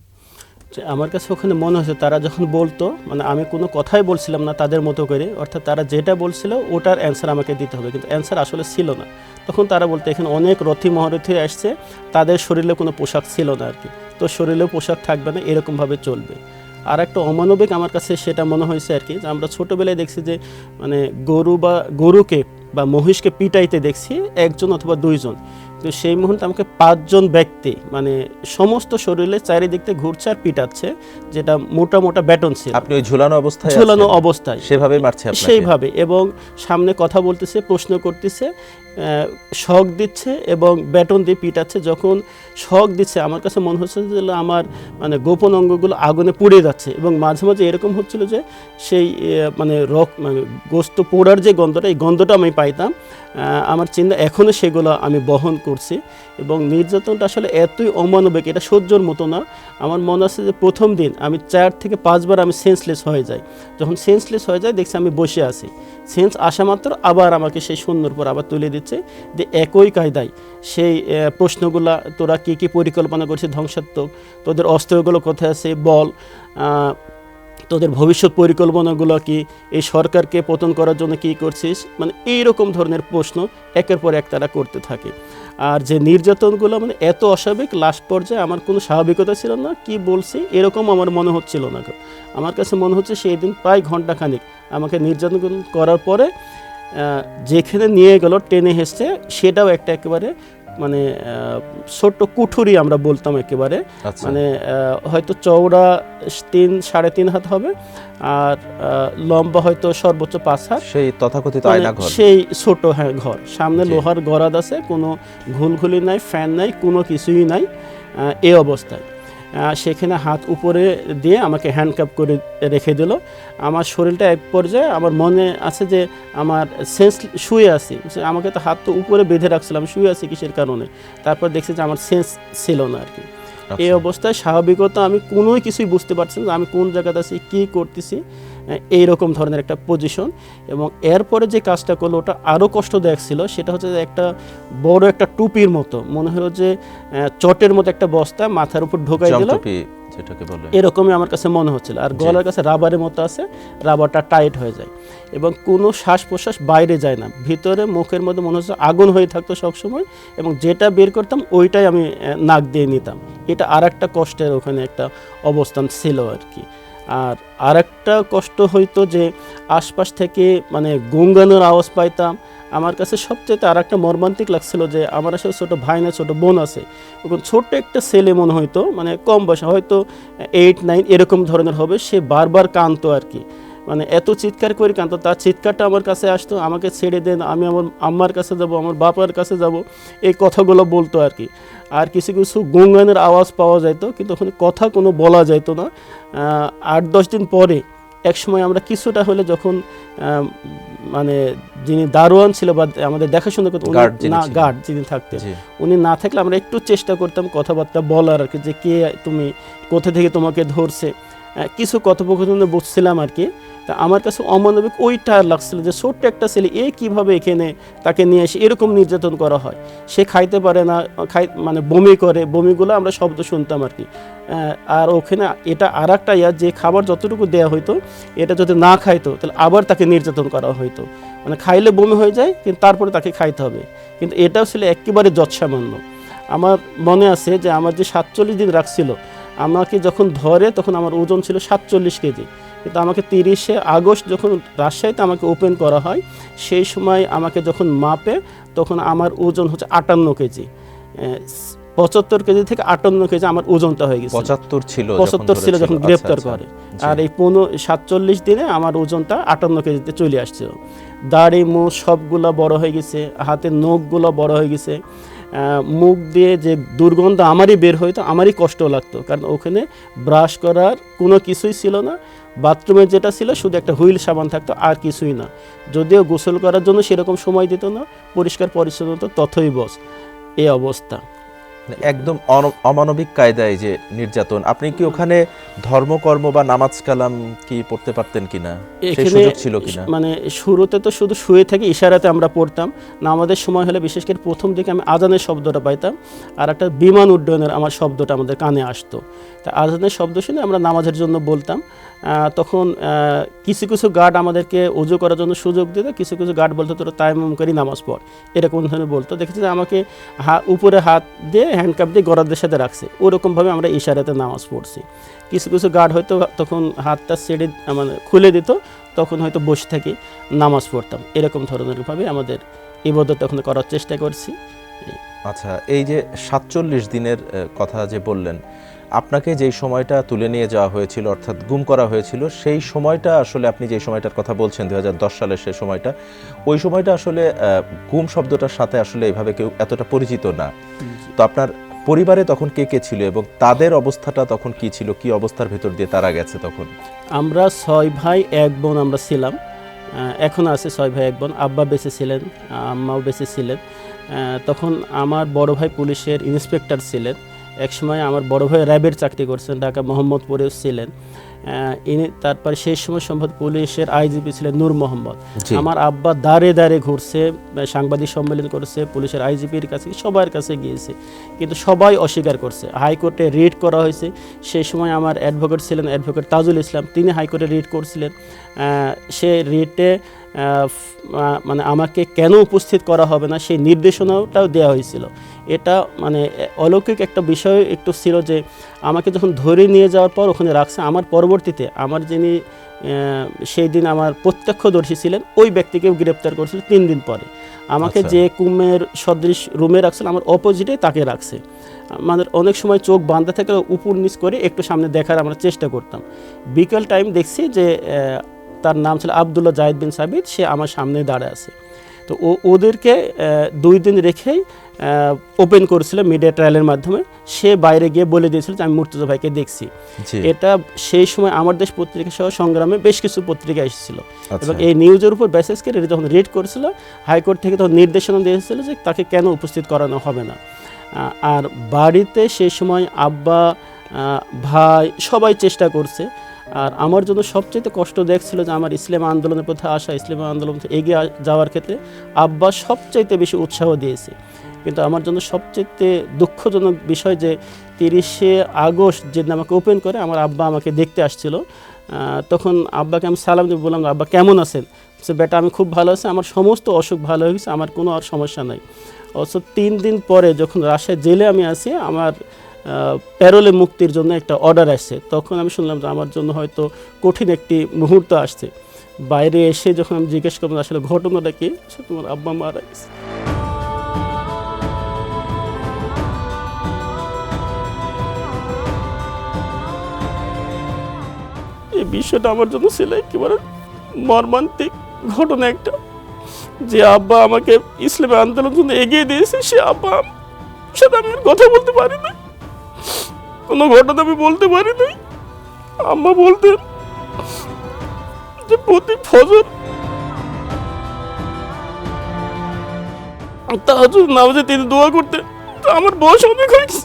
আমার কাছে ওখানে মনে হয়েছে তারা যখন বলতো, মানে আমি কোনো কথাই বলছিলাম না তাদের মতো করে, অর্থাৎ তারা যেটা বলছিল ওটার অ্যান্সার আমাকে দিতে হবে, কিন্তু অ্যান্সার আসলে ছিল না। তখন তারা বলতো এখানে অনেক রথী মহারথী আসছে, তাদের শরীরে কোনো পোশাক ছিল না আর কি, তো শরীরেও পোশাক থাকবে না, এরকমভাবে চলবে। আর একটা অমানবিক আমার কাছে সেটা মনে হয়েছে আর কি, যে আমরা ছোটোবেলায় দেখছি যে মানে গরুকে বা মহিষকে পিটাইতে দেখছি একজন অথবা 2জন, তো সেই মুহূর্তে আমাকে 5 জন ব্যক্তি মানে সমস্ত শরীরে চারিদিক থেকে ঘুরছে আর পিটাচ্ছে, যেটা মোটা মোটা ব্যাটন ছিল। আপনি ওই ঝুলানো অবস্থায় সেভাবে মারছে আপনাকে, সেইভাবে, এবং সামনে কথা বলতেছে, প্রশ্ন করতেছে, শক দিচ্ছে এবং ব্যাটন দিয়ে পিটাচ্ছে। যখন শক দিচ্ছে আমার কাছে মনে হচ্ছে যে আমার মানে গোপন অঙ্গগুলো আগুনে পুড়ে যাচ্ছে, এবং মাঝে মাঝে এরকম হচ্ছিল যে সেই মানে গোস্ত পোড়ার যে গন্ধটা, এই গন্ধটা আমি পাইতাম। আমার চিন্তা এখনও সেগুলো আমি বহন করছি। এবং নির্যাতনটা আসলে এতই অমানবিক, এটা সহ্যর মতো না। আমার মনে আছে যে প্রথম দিন আমি 4 থেকে 5 বার আমি সেন্সলেস হয়ে যাই। যখন সেন্সলেস হয়ে যায় দেখছি আমি বসে আছি, সেন্স আসা মাত্র আবার আমাকে সেই শূন্যর পর আবার তুলে দিচ্ছে, যে একই কায়দায় সেই প্রশ্নগুলা, তোরা কী কী পরিকল্পনা করছিস ধ্বংসাত্মক, তোদের অস্ত্রগুলো কোথায় আছে বল, তোদের ভবিষ্যৎ পরিকল্পনাগুলো কি, এই সরকারকে পতন করার জন্য কী করছিস, মানে এইরকম ধরনের প্রশ্ন একের পর এক তারা করতে থাকে। আর যে নির্যাতনগুলো মানে এত অস্বাভাবিক, লাস্ট পর্যায়ে আমার কোনো স্বাভাবিকতা ছিল না, কি বলছি এরকম আমার মনে হচ্ছিল না। আমার কাছে মনে হচ্ছে সেই দিন প্রায় ঘন্টাখানিক আমাকে নির্যাতন করার পরে যেখানে নিয়ে গেল টেনে হেসছে, সেটাও একটা একেবারে মানে ছোট্ট কুঠুরি আমরা বলতাম একেবারে, মানে হয়তো চওড়া 3-3.5 হাত হবে আর লম্বা হয়তো সর্বোচ্চ 5 হাত, সেই তথাকথিত আয়না ঘর, সেই ছোট ঘর। সামনে লোহার গরাদ আছে, কোনো ঘুলঘুলি নাই, ফ্যান নাই, কোনো কিছুই নাই, এই অবস্থায়। সেখানে হাত উপরে দিয়ে আমাকে হ্যান্ডকাপ করে রেখে দিল। আমার শরীরটা এক পর্যায়ে আমার মনে আছে যে আমার সেন্স, শুয়ে আছি, আমাকে তো হাত তো উপরে বেঁধে রাখছিলাম, শুয়ে আছি কিসের কারণে, তারপর দেখছি যে আমার সেন্স ছিল না আর কি। এই অবস্থায় স্বাভাবিকতা আমি কোনো কিছুই বুঝতে পারছি না, আমি কোন জায়গাতে আছি, কী করতেছি, এইরকম ধরনের একটা পজিশন। এবং এরপরে যে কাজটা করলো ওটা আরও কষ্টদায়ক ছিল, সেটা হচ্ছে যে একটা বড় একটা টুপির মতো, মনে হলো যে চটের মতো একটা বস্তা মাথার উপর ঢোকাই দিল, এটাকে বলে। এরকমই আমার কাছে মনে হচ্ছিল। আর গলার কাছে রাবারের মতো আছে, রাবারটা টাইট হয়ে যায় এবং কোনো শ্বাস প্রশ্বাস বাইরে যায় না, ভিতরে মুখের মধ্যে মনে হচ্ছে আগুন হয়ে থাকতো সবসময়, এবং যেটা বের করতাম ওইটাই আমি নাক দিয়ে নিতাম। এটা আর একটা কষ্টের ওখানে একটা অবস্থান ছিল আর কি। আর আরেকটা কষ্ট হইতো যে আশপাশ থেকে মানে গুনগানোর আওয়াজ পাইতাম। আমার কাছে সবচেয়ে আর একটা মর্মান্তিক লাগছিল যে আমার আসলে ছোটো ভাই না ছোটো বোন আছে, এবং ছোট্ট একটা ছেলে মনে হইতো, মানে কম বয়সে হয়তো 8-9 এরকম ধরনের হবে, সে বারবার কাঁদতো আর কি, মানে এত চিৎকার করে কাঁদতো। তার চিৎকারটা আমার কাছে আসতো, আমাকে ছেড়ে দেন, আমি আমার আম্মার কাছে যাব, আমার বাবার কাছে যাব, এই কথাগুলো বলতো আর কি। আর কিছু কিছু গুনগানের আওয়াজ পাওয়া যেত, কিন্তু ওখানে কথা কোনো বলা যেত না। 8-10 দিন পরে এক সময় আমরা কিছুটা হলে যখন মানে যিনি দারোয়ান ছিল বা আমাদের দেখাশোনা করতো, গার্ড যিনি থাকতেন, উনি না থাকলে আমরা একটু চেষ্টা করতাম কথাবার্তা বলার আর কি, যে কে তুমি, কোথা থেকে তোমাকে ধরছে, কিছু কথোপকথনে বুঝছিলাম আর কি। তা আমার কাছে অমানবিক ওইটা লাগছিল যে ছোট্ট একটা ছেলে কীভাবে এখানে তাকে নিয়ে এসে এরকম নির্যাতন করা হয়। সে খাইতে পারে না, মানে বমি করে, বমিগুলো আমরা শব্দ শুনতাম আর কি। আর ওখানে এটা আর একটা যে খাবার যতটুকু দেওয়া হইতো, এটা যদি না খাইতো তাহলে আবার তাকে নির্যাতন করা হইতো, মানে খাইলে বমি হয়ে যায় কিন্তু তারপরে তাকে খাইতে হবে। কিন্তু এটাও ছিল একেবারে যৎসামান্য। আমার মনে আছে যে আমার যে 47 দিন রাখছিল, আমাকে যখন ধরে তখন আমার ওজন ছিল 47 কেজি, কিন্তু আমাকে 30শে আগস্ট যখন রাজশাহীতে আমাকে ওপেন করা হয়, সেই সময় আমাকে যখন মাপে তখন আমার ওজন হচ্ছে 58 কেজি। 75 কেজি থেকে 58 কেজি আমার ওজনটা হয়ে গেছে। 75 ছিল যখন গ্রেপ্তার করে। আর এই 47 দিনে আমার ওজনটা 58 কেজিতে চলে আসছিল। দাড়ি মুখ সবগুলা বড় হয়ে গেছে, হাতের নখগুলো বড় হয়ে গেছে, মুখ দিয়ে যে দুর্গন্ধ আমারই বের হইতো, আমারই কষ্ট লাগতো, কারণ ওখানে ব্রাশ করার কোনো কিছুই ছিল না। বাথরুমে যেটা ছিল শুধু একটা হুইল সাবান থাকতো, আর কিছুই না। যদিও গোসল করার জন্য সেরকম সময় দিত না, পরিষ্কার পরিচ্ছন্নতা তথই বস, এই অবস্থা। একদম অমানবিক কায়দায় যে নির্যাতন। আপনি কি ওখানে ধর্মকর্ম বা নামাজ কালাম কি পড়তে পারতেন কিনা, সেই সুযোগ ছিল কিনা? মানে শুরুতে তো শুধু শুয়ে থেকে ইশারাতে আমরা পড়তাম। নামাজের সময় হলে বিশেষ করে প্রথম দিকে আমি আজানের শব্দটা পাইতাম, আর একটা বিমান উড্ডয়নের আমার শব্দটা আমাদের কানে আসতো। তা আজানের শব্দ শুনে আমরা নামাজের জন্য বলতাম। তখন কিছু কিছু গার্ড আমাদেরকে ওযু করার জন্য সুযোগ দিত, কিছু কিছু গার্ড বলতো তোরা তায়াম্মুম করে নামাজ পড়, এরকম ধরনের বলতো। দেখেছি যে আমাকে উপরে হাত দিয়ে হ্যান্ডকাপ দিয়ে গরাদের সাথে রাখছে, ওরকমভাবে আমরা ইশারাতে নামাজ পড়ছি। কিছু কিছু গার্ড হয়তো তখন হাতটা ছেড়ে মানে খুলে দিত, তখন হয়তো বসে থেকে নামাজ পড়তাম। এরকম ধরনেরভাবে আমাদের ইবাদত তখন করার চেষ্টা করছি। আচ্ছা, এই যে 47 দিনের কথা যে বললেন, আপনাকে যেই সময়টা তুলে নিয়ে যাওয়া হয়েছিল অর্থাৎ গুম করা হয়েছিল, সেই সময়টা আসলে আপনি যেই সময়টার কথা বলছেন 2010 সালের সেই সময়টা, ওই সময়টা আসলে গুম শব্দটার সাথে আসলে এভাবে কেউ এতটা পরিচিত না। তো আপনার পরিবারে তখন কে কে ছিল এবং তাদের অবস্থাটা তখন কি ছিল, কি অবস্থার ভেতর দিয়ে তারা গেছে তখন? আমরা 6 ভাই 1 বোন আমরা ছিলাম, এখন আছে 6 ভাই 1 বোন। আব্বা বেঁচে ছিলেন, আম্মাও বেঁচে ছিলেন। তখন আমার বড় ভাই পুলিশের ইন্সপেক্টর ছিলেন। একসময় আমার বড় ভাই র্যাবের চাকরি করছেন, ঢাকা মোহাম্মদপুরেও ছিলেন। তারপর সেই সময় সম্ভবত পুলিশের আইজিপি ছিলেন নূর মোহাম্মদ। আমার আব্বা দাঁড়ে দাঁড়ে ঘুরছে, সাংবাদিক সম্মেলন করেছে, পুলিশের আইজিপির কাছে সবার কাছে গিয়েছে, কিন্তু সবাই অস্বীকার করছে। হাইকোর্টে রিট করা হয়েছে, সেই সময় আমার অ্যাডভোকেট ছিলেন অ্যাডভোকেট তাজুল ইসলাম, তিনি হাইকোর্টে রিট করছিলেন। সে রিটে মানে আমাকে কেন উপস্থিত করা হবে না সেই নির্দেশনাটাও দেওয়া হয়েছিল। এটা মানে অলৌকিক একটা বিষয় একটু ছিল যে আমাকে যখন ধরে নিয়ে যাওয়ার পর ওখানে রাখছে, আমার পরবর্তীতে আমার যিনি সেই দিন আমার প্রত্যক্ষদর্শী ছিলেন ওই ব্যক্তিকেও গ্রেপ্তার করেছিল 3 দিন পরে। আমাকে যে কুমের সদৃশ রুমে রাখছিল আমার অপোজিটে তাকে রাখছে। আমাদের অনেক সময় চোখ বাঁধা থেকে উপর নিচ করে একটু সামনে দেখার আমরা চেষ্টা করতাম। বিকেল টাইম দেখছি যে তার নাম ছিল আবদুল্লাহ জাহিদ বিন সাবিত, সে আমার সামনে দাঁড়ায় আছে। তো ওদেরকে 2 দিন রেখেই ওপেন করেছিল মিডিয়া ট্রায়ালের মাধ্যমে। সে বাইরে গিয়ে বলে দিয়েছিল যে আমি মুর্তজা ভাইকে দেখছি। এটা সেই সময় আমার দেশ পত্রিকা সহ সংগ্রামে বেশ কিছু পত্রিকা এসেছিল, এবং এই নিউজের উপর বেসিস করে যখন রিড করেছিল হাইকোর্ট থেকে তখন নির্দেশনা দিয়েছিল যে তাকে কেন উপস্থিত করানো হবে না। আর বাড়িতে সেই সময় আব্বা ভাই সবাই চেষ্টা করছে। আর আমার জন্য সবচেয়ে কষ্ট দেখছিল যে আমার ইসলাম আন্দোলনের পথে আসা, ইসলাম আন্দোলন এগিয়ে যাওয়ার ক্ষেত্রে আব্বা সবচাইতে বেশি উৎসাহ দিয়েছে। কিন্তু আমার জন্য সবচেয়ে দুঃখজনক বিষয় যে 30শে আগস্ট যেদিন আমাকে ওপেন করে আমার আব্বা আমাকে দেখতে আসছিল। তখন আব্বাকে আমি সালাম দিয়ে বললাম, আব্বা কেমন আছেন? সে বেটা আমি খুব ভালো আছি, আমার সমস্ত অসুখ ভালো হয়ে গেছে, আমার কোনো আর সমস্যা নাই। অবশ্য 3 দিন পরে যখন রাজশাহী জেলে আমি আছি, আমার প্যারোলে মুক্তির জন্য একটা অর্ডার আসছে। তখন আমি শুনলাম যে আমার জন্য হয়তো কঠিন একটি মুহূর্ত আসছে। বাইরে এসে যখন আমি জিজ্ঞেস করলাম আসলে ঘটনাটা কি, তোমার আব্বা মারা গেছে। এই বিষয়টা আমার জন্য ছিল একেবারে মর্মান্তিক ঘটনা একটা, যে আব্বা আমাকে ইসলামী আন্দোলন জন্য এগিয়ে দিয়েছে, সে আব্বা সাথে আমি আর কথা বলতে পারি না, কোনো ঘটনা আমি বলতে পারি নাই। আম্মা বলতেন যে প্রতি ফজর তাহাজ্জুদ নামাজে তিনি দোয়া করতেন। তো আমার বয়স অনেক হয়েছে,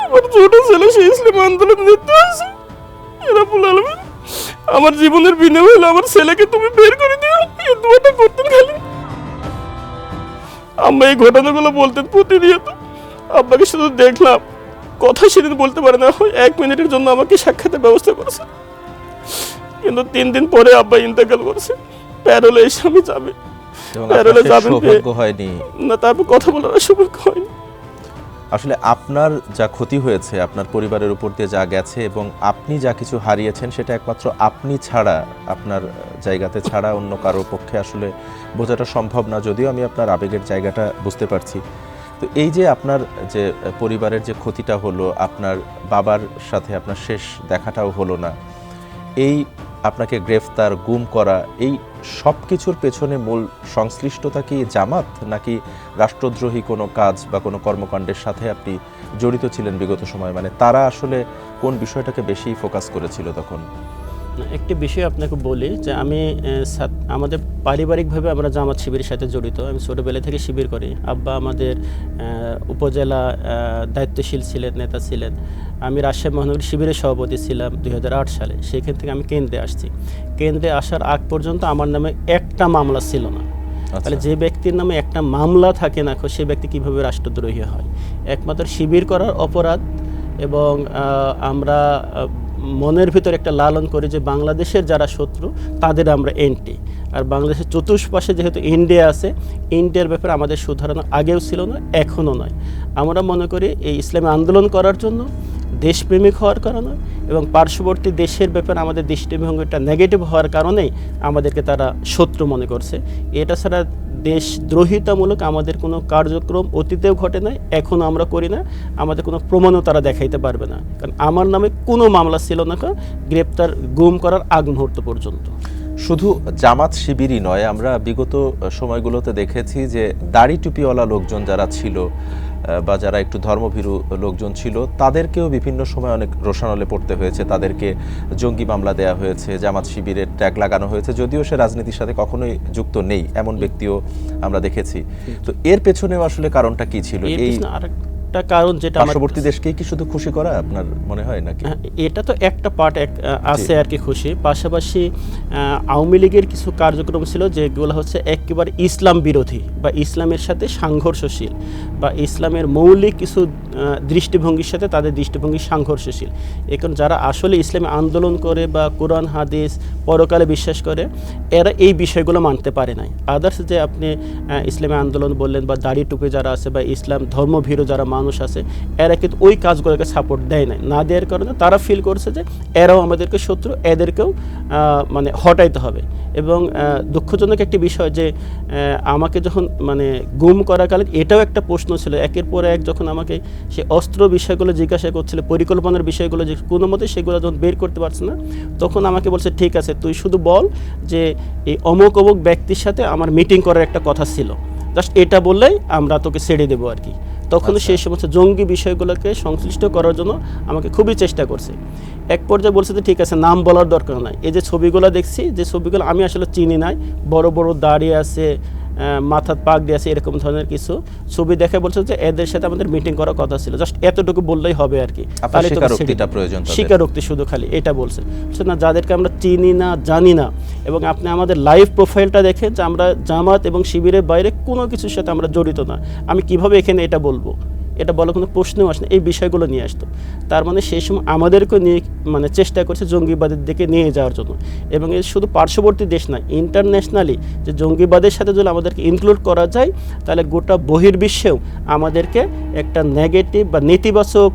আমার ছোট ছেলে সে ইসলাম আন্দোলন দেখতে আসে। রাব্বুল আলামিন আমার জীবনের বিনিময়ে হলো আমার ছেলেকে তুমি বের করে দিও, এই দোয়াটা করতেন খালি। আম্মা এই ঘটনাগুলো বলতেন প্রতিনিয়ত। আব্বাকে শুধু দেখলাম, কথা সেদিন বলতে পারে না, 1 মিনিটের জন্য আমাকে সাক্ষাতের ব্যবস্থা করেছে, কিন্তু 3 দিন পরে আব্বা ইন্তেকাল করেছে। প্যারোলে এসে আমি যাবে, এবং প্যারোলে আপনার যাবেন সৌভাগ্য হয়নি। না, তারপর কথা বলার সৌভাগ্য হয়নি। আসলে আপনার যা ক্ষতি হয়েছে, আপনার পরিবারের উপর দিয়ে যা গেছে এবং আপনি যা কিছু হারিয়েছেন, সেটা একমাত্র আপনি ছাড়া, আপনার জায়গাতে ছাড়া অন্য কারোর পক্ষে আসলে বোঝাটা সম্ভব না। যদিও আমি আপনার আবেগের জায়গাটা বুঝতে পারছি। তো এই যে আপনার যে পরিবারের যে ক্ষতিটা হলো, আপনার বাবার সাথে আপনার শেষ দেখাটাও হলো না, এই আপনাকে গ্রেফতার, গুম করা, এই সব কিছুর পেছনে মূল সংশ্লিষ্টতা কি জামাত, নাকি রাষ্ট্রদ্রোহী কোনো কাজ বা কোনো কর্মকাণ্ডের সাথে আপনি জড়িত ছিলেন বিগত সময়? মানে তারা আসলে কোন বিষয়টাকে বেশি ফোকাস করেছিল তখন? একটি বিষয় আপনাকে বলি যে আমি আমাদের পারিবারিকভাবে আমরা জামাত শিবিরের সাথে জড়িত। আমি ছোটোবেলা থেকে শিবির করি। আব্বা আমাদের উপজেলা দায়িত্বশীল ছিলেন, নেতা ছিলেন। আমি রাজশাহী মহানগরী শিবিরের সভাপতি ছিলাম 2008 সালে। সেখান থেকে আমি কেন্দ্রে আসছি। কেন্দ্রে আসার আগ পর্যন্ত আমার নামে একটা মামলা ছিল না। তাহলে যে ব্যক্তির নামে একটা মামলা থাকে না, সে ব্যক্তি কীভাবে রাষ্ট্রদ্রোহী হয়? একমাত্র শিবির করার অপরাধ, এবং আমরা মনের ভিতর একটা লালন করি যে বাংলাদেশের যারা শত্রু তাদের আমরা এন্টি। আর বাংলাদেশের চতুষ্পাশে যেহেতু ইন্ডিয়া আছে, ইন্ডিয়ার ব্যাপারে আমাদের সুধারণা আগেও ছিল না, এখনও নয়। আমরা মনে করি এই ইসলামী আন্দোলন করার জন্য, দেশপ্রেমিক হওয়ার কারণে এবং পার্শ্ববর্তী দেশের ব্যাপারে আমাদের দৃষ্টিভঙ্গিটা নেগেটিভ হওয়ার কারণেই আমাদেরকে তারা শত্রু মনে করছে। এটা ছাড়া দেশদ্রোহিতামূলক আমাদের কোনো কার্যক্রম অতীতেও ঘটে নাই, এখনও আমরা করি না, আমাদের কোনো প্রমাণও তারা দেখাইতে পারবে না। কারণ আমার নামে কোনো মামলা ছিল না, গ্রেপ্তার, গুম করার আগ মুহূর্ত পর্যন্ত। শুধু জামাত শিবিরই নয়, আমরা বিগত সময়গুলোতে দেখেছি যে দাড়ি টুপিওয়ালা লোকজন যারা ছিল বা যারা একটু ধর্মভীরু লোকজন ছিল, তাদেরকেও বিভিন্ন সময় অনেক রোষানলে পড়তে হয়েছে। তাদেরকে জঙ্গি মামলা দেয়া হয়েছে, জামাত শিবিরের ট্যাগ লাগানো হয়েছে, যদিও সে রাজনীতির সাথে কখনোই যুক্ত নেই, এমন ব্যক্তিও আমরা দেখেছি। তো এর পেছনেও আসলে কারণটা কি ছিল? এই একটা কারণ যেটা পার্শ্ববর্তী দেশকেই কি শুধু খুশি করা আপনার মনে হয় নাকি? এটা তো একটা পার্ট আছে আর কি খুশি। পাশাপাশি আওয়ামী লীগের কিছু কার্যক্রম ছিল যেগুলো হচ্ছে একেবারে ইসলাম বিরোধী বা ইসলামের সাথে সাংঘর্ষশীল, বা ইসলামের মৌলিক কিছু দৃষ্টিভঙ্গির সাথে তাদের দৃষ্টিভঙ্গি সাংঘর্ষশীল। এখন যারা আসলে ইসলামী আন্দোলন করে বা কোরআন হাদিস পরকালে বিশ্বাস করে, এরা এই বিষয়গুলো মানতে পারে নাই। আদার্স যে আপনি ইসলামী আন্দোলন বললেন বা দাড়ি টুপি যারা আছে বা ইসলাম ধর্মভীরু যারা মানুষ আছে, এরা কিন্তু ওই কাজগুলোকে সাপোর্ট দেয় নাই। না দেওয়ার কারণে তারা ফিল করছে যে এরাও আমাদেরকে শত্রু, এদেরকেও মানে হটাইতে হবে। এবং দুঃখজনক একটি বিষয় যে আমাকে যখন মানে গুম করাকালীন এটাও একটা প্রশ্ন ছিল, একের পর এক যখন আমাকে সে অস্ত্র বিষয়গুলো জিজ্ঞাসা করছিল, পরিকল্পনার বিষয়গুলো, যে কোনো মতে সেগুলো যখন বের করতে পারছে না, তখন আমাকে বলছে ঠিক আছে তুই শুধু বল যে এই অমুক অমুক ব্যক্তির সাথে আমার মিটিং করার একটা কথা ছিল, জাস্ট এটা বললেই আমরা তোকে ছেড়ে দেবো আর কি। তখন সেই সমস্ত জঙ্গি বিষয়গুলোকে সংশ্লিষ্ট করার জন্য আমাকে খুবই চেষ্টা করছে। এক পর্যায়ে বলছে যে ঠিক আছে নাম বলার দরকার নাই, এই যে ছবিগুলো দেখছি, যে ছবিগুলো আমি আসলে চিনি নাই, বড় বড় দাড়ি আছে, মাথার পাক দিয়ে আছে এরকম ধরনের কিছু ছবি দেখে বলছে যে এদের সাথে আমাদের মিটিং করার কথা ছিল, জাস্ট এতটুকু বললেই হবে আর কি। আপনার স্বীকারোক্তিটা প্রয়োজন তাদের। স্বীকারোক্তি শুধু খালি এটা বলছে না, যাদেরকে আমরা চিনি না জানি না, এবং আপনি আমাদের লাইভ প্রোফাইলটা দেখেন যে আমরা জামাত এবং শিবিরের বাইরে কোনো কিছুর সাথে আমরা জড়িত না, আমি কিভাবে এখানে এটা বলবো, এটা বলার কোনো প্রশ্নও আসে না, এই বিষয়গুলো নিয়ে আসতো। তার মানে সেই সময় আমাদেরকে নিয়ে মানে চেষ্টা করছে জঙ্গিবাদের দিকে নিয়ে যাওয়ার জন্য, এবং এর শুধু পার্শ্ববর্তী দেশ না, ইন্টারন্যাশনালি যে জঙ্গিবাদের সাথে যদি আমাদেরকে ইনক্লুড করা যায় তাহলে গোটা বহির্বিশ্বেও আমাদেরকে একটা নেগেটিভ বা নেতিবাচক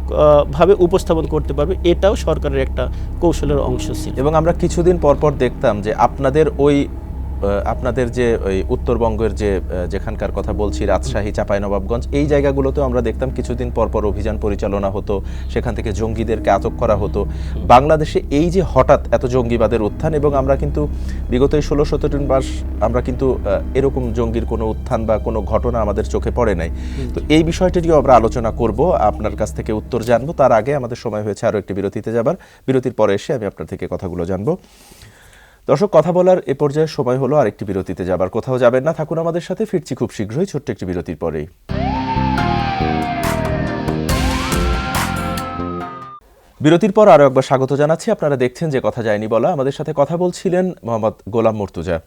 ভাবে উপস্থাপন করতে পারবে, এটাও সরকারের একটা কৌশলের অংশ ছিল। এবং আমরা কিছুদিন পর দেখতাম যে আপনাদের যে ওই উত্তরবঙ্গের যেখানকার কথা বলছি, রাজশাহী, চাঁপাইনবাবগঞ্জ, এই জায়গাগুলোতেও আমরা দেখতাম কিছুদিন পর অভিযান পরিচালনা হতো, সেখান থেকে জঙ্গিদেরকে আটক করা হতো। বাংলাদেশে এই যে হঠাৎ এত জঙ্গিবাদের উত্থান, এবং আমরা কিন্তু বিগত এই 16-17 মাস আমরা কিন্তু এরকম জঙ্গির কোনো উত্থান বা কোনো ঘটনা আমাদের চোখে পড়ে নাই। তো এই বিষয়টিও আমরা আলোচনা করব, আপনার কাছ থেকে উত্তর জানবো। তার আগে আমাদের সময় হয়েছে আরও একটি বিরতিতে যাবার, বিরতির পরে এসে আমি আপনার থেকে কথাগুলো জানবো। দর্শক, কথা বলার এ পর্যায়ে সময় হলো আরেকটি বিরতিতে যাবার। কোথাও যাবেন না, থাকুন আমাদের সাথে, ফিরছি খুব শীঘ্রই ছোট্ট একটি বিরতির পরেই। বিরতির পর আরও একবার স্বাগত জানাচ্ছি। আপনারা দেখছেন যে কথা যায়নি বলা। আমাদের সাথে কথা বলছিলেন মোহাম্মদ গোলাম মুর্তুজা।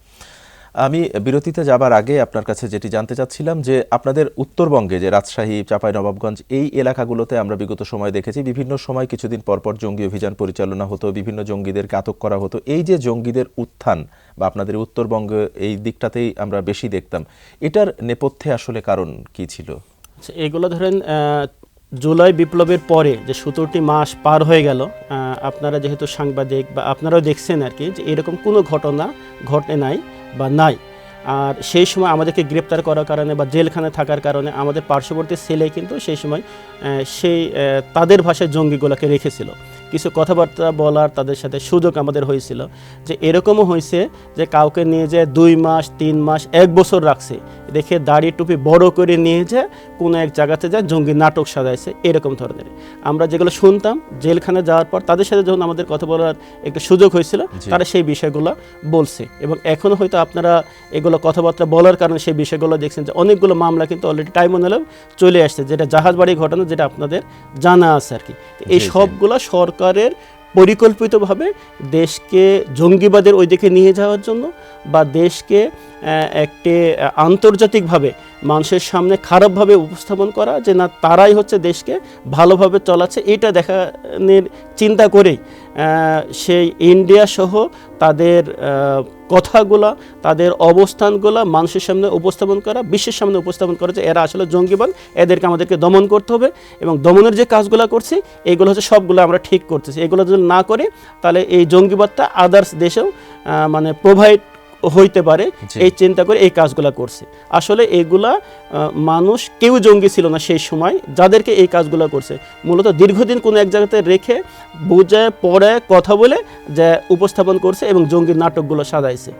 আমি বিরতিতে যাবার আগে আপনার কাছে যেটি জানতে চাচ্ছিলাম যে আপনাদের উত্তরবঙ্গে যে রাজশাহী, চাঁপাইনবাবগঞ্জ, এই এলাকাগুলোতে আমরা বিগত সময় দেখেছি বিভিন্ন সময় কিছুদিন পর জঙ্গি অভিযান পরিচালনা হতো, বিভিন্ন জঙ্গিদেরকে আটক করা হতো। এই যে জঙ্গিদের উত্থান বা আপনাদের উত্তরবঙ্গে এই দিকটাতেই আমরা বেশি দেখতাম, এটার নেপথ্যে আসলে কারণ কি ছিল? এগুলো ধরেন জুলাই বিপ্লবের পরে যে 17টি মাস পার হয়ে গেল, আপনারা যেহেতু সাংবাদিক বা আপনারাও দেখছেন আর কি, যে এরকম কোনো ঘটনা ঘটে নাই বা নাই। আর সেই সময় আমাদেরকে গ্রেপ্তার করার কারণে বা জেলখানে থাকার কারণে আমাদের পার্শ্ববর্তী সেলে কিন্তু সেই সময় তাদের ভাষায় জঙ্গিগুলোকে রেখেছিল। কিছু কথাবার্তা বলার তাদের সাথে সুযোগ আমাদের হয়েছিল, যে এরকমও হয়েছে যে কাউকে নিয়ে যায় 2 মাস 3 মাস 1 বছর রাখছে, রেখে দাড়ি টুপি বড় করে নিয়ে যায় কোনো এক জায়গাতে যায় জঙ্গি নাটক সাজাইছে, এরকম ধরনের আমরা যেগুলো শুনতাম। জেলখানে যাওয়ার পর তাদের সাথে যখন আমাদের কথা বলার একটু সুযোগ হয়েছিল, তারা সেই বিষয়গুলো বলছে, এবং এখনও হয়তো আপনারা এগুলো কথাবার্তা বলার কারণে সেই বিষয়গুলো দেখছেন যে অনেকগুলো মামলা কিন্তু অলরেডি ট্রাইব্যুনালেও চলে আসছে, যেটা জাহাজবাড়ি ঘটনা, যেটা আপনাদের জানা আছে আর কি। এই সবগুলো সরকারের পরিকল্পিতভাবে দেশকে জঙ্গিবাদের ওই দিকে নিয়ে যাওয়ার জন্য বা দেশকে একটি আন্তর্জাতিকভাবে মানুষের সামনে খারাপভাবে উপস্থাপন করা, যে না তারাই হচ্ছে দেশকে ভালোভাবে চলাচ্ছে, এটা দেখানোর চিন্তা করেই সেই ইন্ডিয়া সহ তাদের কথাগুলা, তাদের অবস্থানগুলা মানুষের সামনে উপস্থাপন করা, বিশ্বের সামনে উপস্থাপন করা যে এরা আসলে জঙ্গিবাদ, এদেরকে আমাদেরকে দমন করতে হবে, এবং দমনের যে কাজগুলো করছি এগুলো হচ্ছে সবগুলো আমরা ঠিক করতেছি। এগুলো যদি না করে তাহলে এই জঙ্গিবাদটা আদার্স দেশেও মানে প্রোভাইড হইতে পারে, এই চিন্তা করে এই কাজগুলো করছে। আসলে এগুলা মানুষ কেউ জঙ্গি ছিল না সেই সময়, যাদেরকে এই কাজগুলো করছে মূলত দীর্ঘদিন কোনো এক জায়গাতে রেখে বুঝায় পড়ে কথা বলে যে উপস্থাপন করছে এবং জঙ্গির নাটকগুলো সাজাইছে।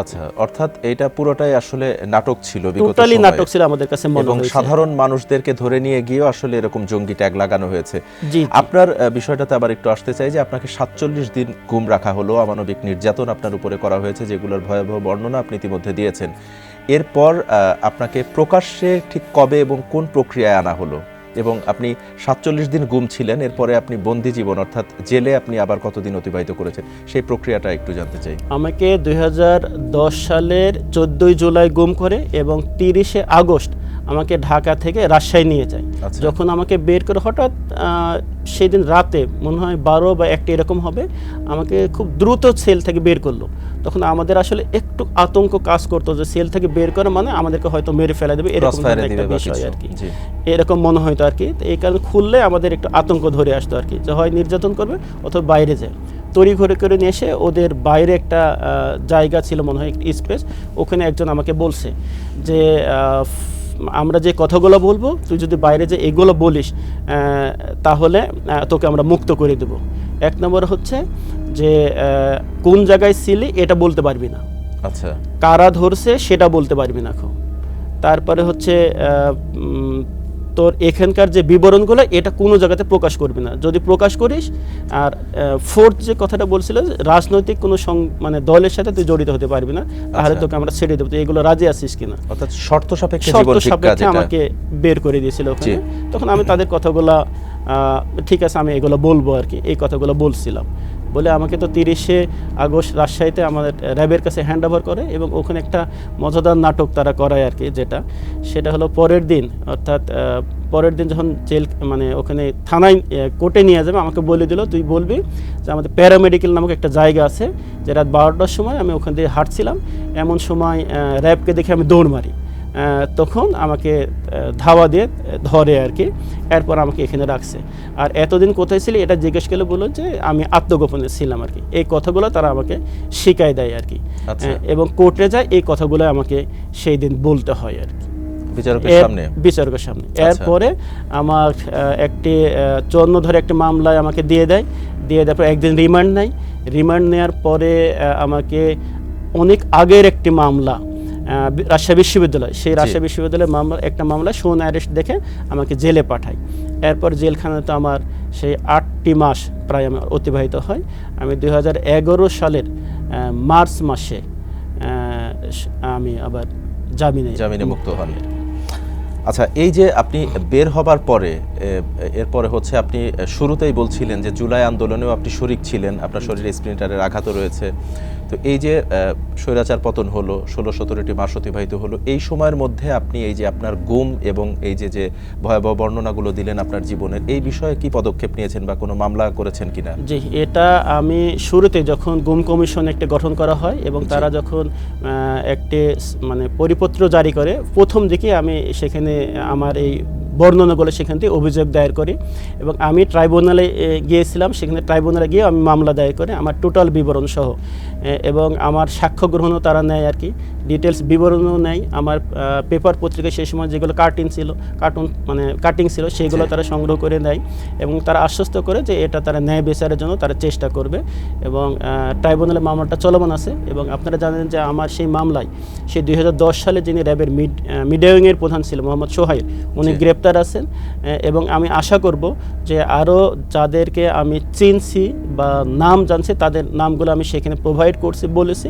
আচ্ছা, অর্থাৎ এটা পুরোটাই আসলে নাটক ছিল, টোটালি নাটক ছিল আমাদের কাছে মনে এবং সাধারণ মানুষদেরকে ধরে নিয়ে গিয়ে আসলে এরকম জঙ্গি ট্যাগ লাগানো হয়েছে। আপনার বিষয়টাতে আবার একটু আসতে চাই যে আপনাকে 47 দিন গুম রাখা হলো, অমানবিক নির্যাতন আপনার উপরে করা হয়েছে, যেগুলোর ভয়াবহ বর্ণনা আপনি ইতিমধ্যে দিয়েছেন। এরপর আপনাকে প্রকাশ্যে ঠিক কবে এবং কোন প্রক্রিয়ায় আনা হলো, এবং আপনি 47 দিন গুম ছিলেন, এরপরে আপনি বন্দি জীবন অর্থাৎ জেলে আপনি আবার কতদিন অতিবাহিত করেছেন, সেই প্রক্রিয়াটা একটু জানতে চাই। আমাকে 2010 সালের 14 জুলাই গুম করে এবং 30 আগস্ট আমাকে ঢাকা থেকে রাজশাহী নিয়ে যায়। যখন আমাকে বের করে হঠাৎ সেদিন রাতে মনে হয় 12 বা 1 এরকম হবে, আমাকে খুব দ্রুত সেল থেকে বের করলো। তখন আমাদের আসলে একটু আতঙ্ক কাজ করতো যে সেল থেকে বের করা মানে আমাদেরকে হয়তো মেরে ফেলে দেবে, এরকম একটা বিষয় আর কি, এরকম মনে হয়তো আর কি। এই কারণে খুললে আমাদের একটু আতঙ্ক ধরে আসতো আর কি, যে হয় নির্যাতন করবে অথবা বাইরে যায়। তড়ি ঘরে করে নিয়ে এসে ওদের বাইরে একটা জায়গা ছিল মনে হয়, একটা স্পেস, ওখানে একজন আমাকে বলছে যে আমরা যে কথাগুলো বলবো তুই যদি বাইরে যে এগুলো বলিস তাহলে তোকে আমরা মুক্ত করে দেব। 1 নম্বর হচ্ছে যে কোন জায়গায় ছিলি এটা বলতে পারবি না, আচ্ছা, কারা ধরছে সেটা বলতে পারবি না। তারপরে হচ্ছে তোর এখানকার যে বিবরণগুলো এটা কোনো জায়গাতে প্রকাশ করবি না, যদি প্রকাশ করিস। আর ফোর্থ যে কথাটা বলছিল, রাজনৈতিক কোনো মানে দলের সাথে তুই জড়িত হতে পারবি না, তাহলে তোকে আমরা ছেড়ে দেবো, তো এগুলো রাজি আছিস কিনা। অর্থাৎ শর্ত সাপেক্ষে শর্ত জীবন শিক্ষা সাপেক্ষে যেটা আমাকে বের করে দিয়েছিল ওখানে। তখন আমি তাদের কথাগুলা ঠিক আছে আমি এগুলো বলবো আর কি, এই কথাগুলো বলছিলাম বলে আমাকে তো 30শে আগস্ট রাজশাহীতে আমাদের র্যাবের কাছে হ্যান্ড ওভার করে, এবং ওখানে একটা মজাদার নাটক তারা করায় আর কি, সেটা হলো পরের দিন, অর্থাৎ পরের দিন যখন জেল মানে ওখানে থানায় কোর্টে নিয়ে যাবে, আমাকে বলে দিল তুই বলবি যে আমাদের প্যারামেডিকেল নামক একটা জায়গা আছে, যে রাত 12টার সময় আমি ওখান দিয়ে হাঁটছিলাম, এমন সময় র্যাবকে দেখে আমি দৌড় মারি, তখন আমাকে ধাওয়া দিয়ে ধরে আর কি, এরপর আমাকে এখানে রাখছে। আর এতদিন কোথায় ছিলি এটা জিজ্ঞেস করলে বললো যে আমি আত্মগোপনে ছিলাম আর কি, এই কথাগুলো তারা আমাকে শিখাই দেয় আর কি। এবং কোর্টে যায় এই কথাগুলো আমাকে সেই দিন বলতে হয় আর কি, বিচারকের সামনে। এরপরে আমার একটি ধরে একটি মামলায় আমাকে দিয়ে দেয় পর একদিন রিমান্ড নেয়। রিমান্ড নেওয়ার পরে আমাকে অনেক আগের একটি মামলা রাজশাহী বিশ্ববিদ্যালয়, সেই রাজশাহী বিশ্ববিদ্যালয়ের একটা মামলায় শোন অ্যারেস্ট দেখে আমাকে জেলে পাঠায়। এরপর জেলখানাতে আমার সেই 8টি মাস প্রায় আমার অতিবাহিত হয়। আমি 2011 সালের মার্চ মাসে আমি আবার জামিনে মুক্ত হন। আচ্ছা, এই যে আপনি বের হবার পরে এরপরে হচ্ছে আপনি শুরুতেই বলছিলেন যে জুলাই আন্দোলনেও আপনি শরিক ছিলেন, আপনার শরীরে স্প্লিন্টারের আঘাতও রয়েছে। তো এই যে স্বৈরাচার পতন হলো, 16-17টি মাস অতিবাহিত হলো, এই সময়ের মধ্যে আপনি এই যে আপনার গুম এবং এই যে ভয়াবহ বর্ণনাগুলো দিলেন আপনার জীবনের, এই বিষয়ে কি পদক্ষেপ নিয়েছেন বা কোনো মামলা করেছেন কিনা? জি, এটা আমি শুরুতে যখন গুম কমিশন একটা গঠন করা হয় এবং তারা যখন একটি মানে পরিপত্র জারি করে, প্রথম দিকে আমি সেখানে আমার এই বর্ণনাগুলো সেখান থেকে অভিযোগ দায়ের করি, এবং আমি ট্রাইব্যুনালে গিয়েছিলাম, সেখানে ট্রাইব্যুনালে গিয়ে আমি মামলা দায়ের করে আমার টোটাল বিবরণ সহ, এবং আমার সাক্ষ্য গ্রহণও তারা নেয় আর কি, ডিটেলস বিবরণও নেয়। আমার পেপার পত্রিকায় সেই সময় যেগুলো কাটিং ছিল সেগুলো তারা সংগ্রহ করে নেয়, এবং তারা আশ্বস্ত করে যে এটা তারা ন্যায় বিচারের জন্য তারা চেষ্টা করবে, এবং ট্রাইব্যুনালে মামলাটা চলমান আছে। এবং আপনারা জানেন যে আমার সেই মামলায় সেই 2010 সালে যিনি র্যাবের মিডিয়া উইংয়ের প্রধান ছিল মোহাম্মদ সোহাইল, উনি গ্রেপ্তার আছেন, এবং আমি আশা করব যে আরও যাদেরকে আমি চিনছি বা নাম জানছি তাদের নামগুলো আমি সেখানে প্রোভাইড করছি বলেছি,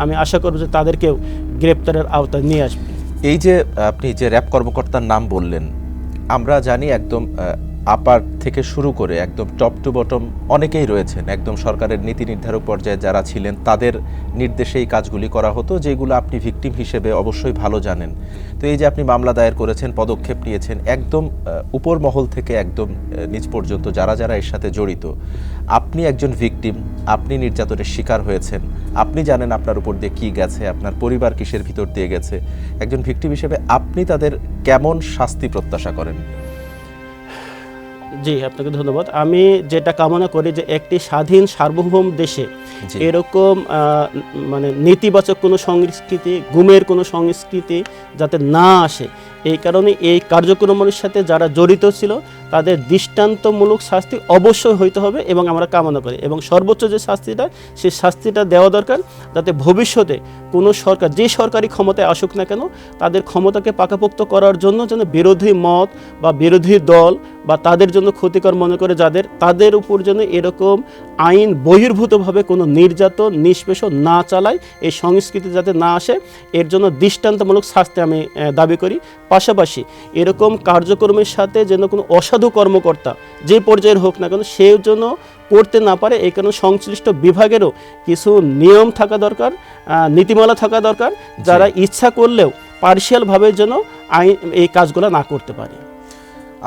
আমি আশা করব যে তাদেরকেও গ্রেপ্তারের আওতায় নিয়ে আসবে। এই যে আপনি যে র্যাব কর্মকর্তার নাম বললেন, আমরা জানি একদম আপার থেকে শুরু করে একদম টপ টু বটম অনেকেই রয়েছেন, একদম সরকারের নীতি নির্ধারক পর্যায়ে যারা ছিলেন তাদের নির্দেশে এই কাজগুলি করা হতো, যেগুলো আপনি ভিকটিম হিসেবে অবশ্যই ভালো জানেন। তো এই যে আপনি মামলা দায়ের করেছেন, পদক্ষেপ নিয়েছেন, একদম উপর মহল থেকে একদম নিচ পর্যন্ত যারা এর সাথে জড়িত, আপনি একজন ভিকটিম, আপনি নির্যাতনের শিকার হয়েছেন, আপনি জানেন আপনার উপর দিয়ে কী গেছে, আপনার পরিবার কিসের ভিতর দিয়ে গেছে, একজন ভিকটিম হিসেবে আপনি তাদের কেমন শাস্তি প্রত্যাশা করেন? জি, আপনাকে ধন্যবাদ। আমি যেটা কামনা করি যে একটি স্বাধীন সার্বভৌম দেশে এরকম মানে নেতিবাচক কোনো সংস্কৃতি, গুমের কোনো সংস্কৃতি যাতে না আসে, এই কারণে এই কার্যক্রমের সাথে যারা জড়িত ছিল তাদের দৃষ্টান্তমূলক শাস্তি অবশ্যই হইতে হবে, এবং আমরা কামনা করি, এবং সর্বোচ্চ যে শাস্তিটা সেই শাস্তিটা দেওয়া দরকার, যাতে ভবিষ্যতে কোনো সরকার যে সরকারি ক্ষমতায় আসুক না কেন তাদের ক্ষমতাকে পাকাপোক্ত করার জন্য যেন বিরোধী মত বা বিরোধী দল বা তাদের জন্য ক্ষতিকর মনে করে তাদের উপর যেন এরকম আইন বহির্ভূতভাবে কোনো নির্যাতন নিষ্পেষণ না চালায়, এই সংস্কৃতি যাতে না আসে, এর জন্য দৃষ্টান্তমূলক শাস্তি আমি দাবি করি। পাশাপাশি এরকম কার্যক্রমের সাথে যেন কোনো অসাধু কর্মকর্তা যে পর্যায়ের হোক না কেন সেও যেন করতে না পারে, এই কারণে সংশ্লিষ্ট বিভাগেরও কিছু নিয়ম থাকা দরকার, নীতিমালা থাকা দরকার, যারা ইচ্ছা করলেও পার্শিয়ালভাবে যেন এই কাজগুলো না করতে পারে।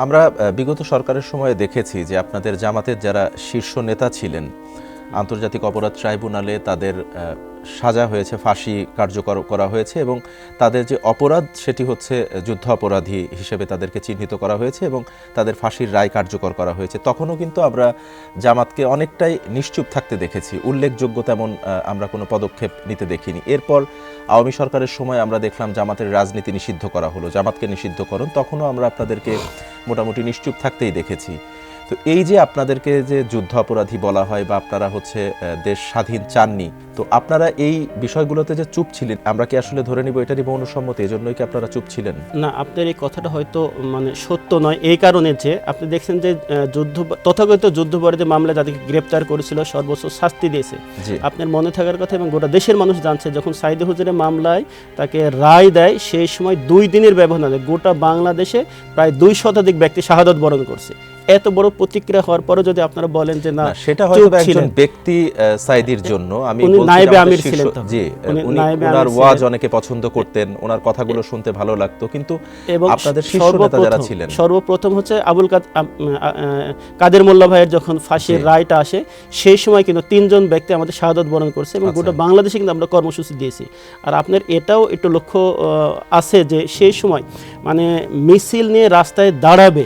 আমরা বিগত সরকারের সময়ে দেখেছি যে আপনাদের জামাতের যারা শীর্ষ নেতা ছিলেন, আন্তর্জাতিক অপরাধ ট্রাইব্যুনালে তাদের সাজা হয়েছে, ফাঁসি কার্যকর করা হয়েছে, এবং তাদের যে অপরাধ সেটি হচ্ছে যুদ্ধ অপরাধী হিসেবে তাদেরকে চিহ্নিত করা হয়েছে এবং তাদের ফাঁসির রায় কার্যকর করা হয়েছে। তখনও কিন্তু আমরা জামাতকে অনেকটাই নিশ্চুপ থাকতে দেখেছি, উল্লেখযোগ্য তেমন আমরা কোনো পদক্ষেপ নিতে দেখিনি। এরপর আওয়ামী সরকারের সময় আমরা দেখলাম জামাতের রাজনীতি নিষিদ্ধ করা হলো, জামাতকে নিষিদ্ধকরণ, তখনও আমরা আপনাদেরকে মোটামুটি নিশ্চুপ থাকতেই দেখেছি। তো এই যে আপনাদেরকে যে যুদ্ধ অপরাধী বলা হয় বা আপনারা হচ্ছে দেশ স্বাধীন চাননি, তো আপনারা এই বিষয়গুলোতে যে চুপ ছিলেন, আমরা কি আসলে ধরে নিব এটারই মৌনসম্মতি, এজন্যই কি আপনারা চুপ ছিলেন? না, আপনার এই কথাটা হয়তো মানে সত্য নয়, এই কারণে যে আপনি দেখছেন যে তথাকথিত যুদ্ধপরাধী মামলা যাদেরকে গ্রেপ্তার করেছিল সর্বোচ্চ শাস্তি দিয়েছে। জি। আপনার মনে থাকার কথা এবং গোটা দেশের মানুষ জানছে, যখন সাইদে হুজুরের মামলায় তাকে রায় দেয় সেই সময় 2 দিনের ব্যবধানে গোটা বাংলাদেশে প্রায় 2 শতাধিক ব্যক্তি শাহাদত বরণ করছে। এত বড় প্রতিক্রিয়া হওয়ার পরে যদি আপনারা বলেন যে না, সেটা হয়তো একজন ব্যক্তি সাইদির জন্য, আমি উনি নায়েবে আমির ছিলেন, জি, উনি ওনার ওয়াজ অনেকে পছন্দ করতেন, ওনার কথাগুলো শুনতে ভালো লাগতো, কিন্তু আপনাদের শীর্ষ নেতা যারা ছিলেন, সর্বপ্রথম হচ্ছে কাদের মোল্লা ভাইয়ের যখন ফাঁসির রায়টা আসে সেই সময় কিন্তু 3 জন ব্যক্তি আমাদের শাহাদত বরণ করছে এবং গোটা বাংলাদেশে কিন্তু আমরা কর্মসূচি দিয়েছি। আর আপনার এটাও একটু লক্ষ্য আছে যে সেই সময় মানে মিছিল নিয়ে রাস্তায় দাঁড়াবে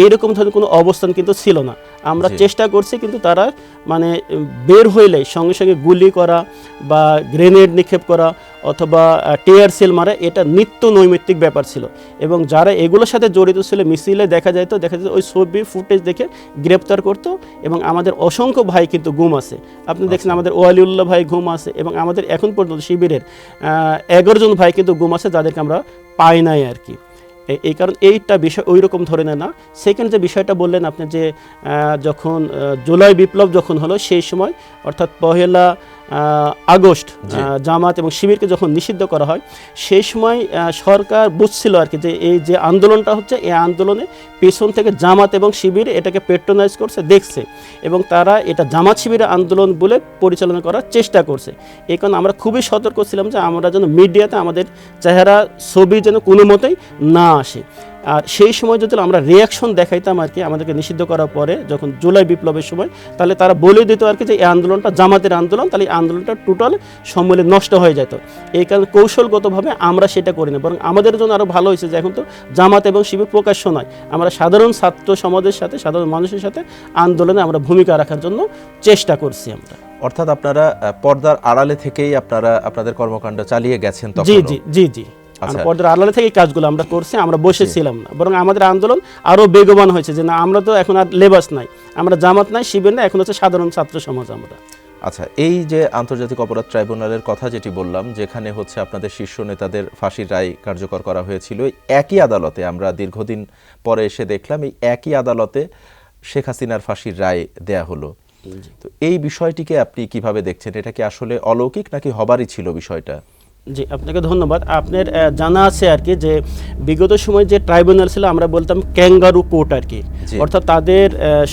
এরকম ধরনের কোনো অবস্থান কিন্তু ছিল না। আমরা চেষ্টা করছি, কিন্তু তারা মানে বের হইলে সঙ্গে সঙ্গে গুলি করা বা গ্রেনেড নিক্ষেপ করা অথবা টিয়ার সেল মারা, এটা নিত্য নৈমিত্তিক ব্যাপার ছিল। এবং যারা এগুলোর সাথে জড়িত ছিল মিছিলে দেখা যেত ওই ছবি ফুটেজ দেখে গ্রেপ্তার করতো। এবং আমাদের অসংখ্য ভাই কিন্তু গুম আছে, আপনি দেখছেন আমাদের ওয়ালিউল্লাহ ভাই গুম আছে, এবং আমাদের এখন পর্যন্ত শিবিরের 11 জন ভাই কিন্তু গুম আছে যাদেরকে আমরা পাই নাই আর কি। এই কারণ এইটা বিষয় ওই রকম ধরনের না। সেকেন্ড যে বিষয়টা বললেন আপনি যে যখন জুলাই বিপ্লব যখন হলো সেই সময় অর্থাৎ 1 আগস্ট জামাত এবং শিবিরকে যখন নিষিদ্ধ করা হয় সেই সময় সরকার বুঝছিল আর কি যে এই যে আন্দোলনটা হচ্ছে, এই আন্দোলনে পেছন থেকে জামাত এবং শিবির এটাকে পেট্রোনাইজ করছে, দেখছে, এবং তারা এটা জামাত শিবিরের আন্দোলন বলে পরিচালনা করার চেষ্টা করছে। এই কারণে আমরা খুবই সতর্ক ছিলাম যে আমরা যেন মিডিয়াতে আমাদের চেহারা ছবি যেন কোনো মতেই না আসে। আর সেই সময় যদি আমরা রিয়াকশন দেখাইতাম আর কি আমাদেরকে নিষিদ্ধ করার পরে যখন জুলাই বিপ্লবের সময়, তাহলে তারা বলে দিত আর কি যে এই আন্দোলনটা জামাতের আন্দোলন, তাহলে এই আন্দোলনটা টোটাল সম্মিলে নষ্ট হয়ে যেত। এই কারণে কৌশলগতভাবে আমরা সেটা করি না, বরং আমাদের জন্য আরও ভালো হয়েছে যে এখন তো জামাত এবং শিবির প্রকাশ্য নয়, আমরা সাধারণ ছাত্র সমাজের সাথে সাধারণ মানুষের সাথে আন্দোলনে আমরা ভূমিকা রাখার জন্য চেষ্টা করছি আমরা। অর্থাৎ আপনারা পর্দার আড়ালে থেকেই আপনারা আপনাদের কর্মকাণ্ড চালিয়ে গেছেন তখন? জি জি জি জি, আমরা পর্দার আড়ালে থেকে কাজগুলো আমরা করছি, আমরা বসেছিলাম না, বরং আমাদের আন্দোলন আরও বেগবান হয়েছে যে না, আমরা তো এখন আর লেবাস নাই, আমরা জামাত নাই, শিবির নাই, এখন হচ্ছে সাধারণ ছাত্র সমাজ আমরা। আচ্ছা, এই যে আন্তর্জাতিক অপরাধ ট্রাইব্যুনালের কথা যেটি বললাম, যেখানে হচ্ছে আপনাদের শীর্ষ নেতাদের ফাঁসির রায় কার্যকর করা হয়েছিল, একই আদালতে আমরা দীর্ঘদিন পরে এসে দেখলাম এই একই আদালতে শেখ হাসিনার ফাঁসির রায় দেয়া হলো। তো এই বিষয়টিকে আপনি কিভাবে দেখছেন? এটা কি আসলে অলৌকিক নাকি হবারই ছিল বিষয়টা? জি, আপনাকে ধন্যবাদ। আপনার জানা আছে আর কি যে বিগত সময় যে ট্রাইব্যুনাল ছিল আমরা বলতাম ক্যাঙ্গারু কোর্ট আর কি, অর্থাৎ তাদের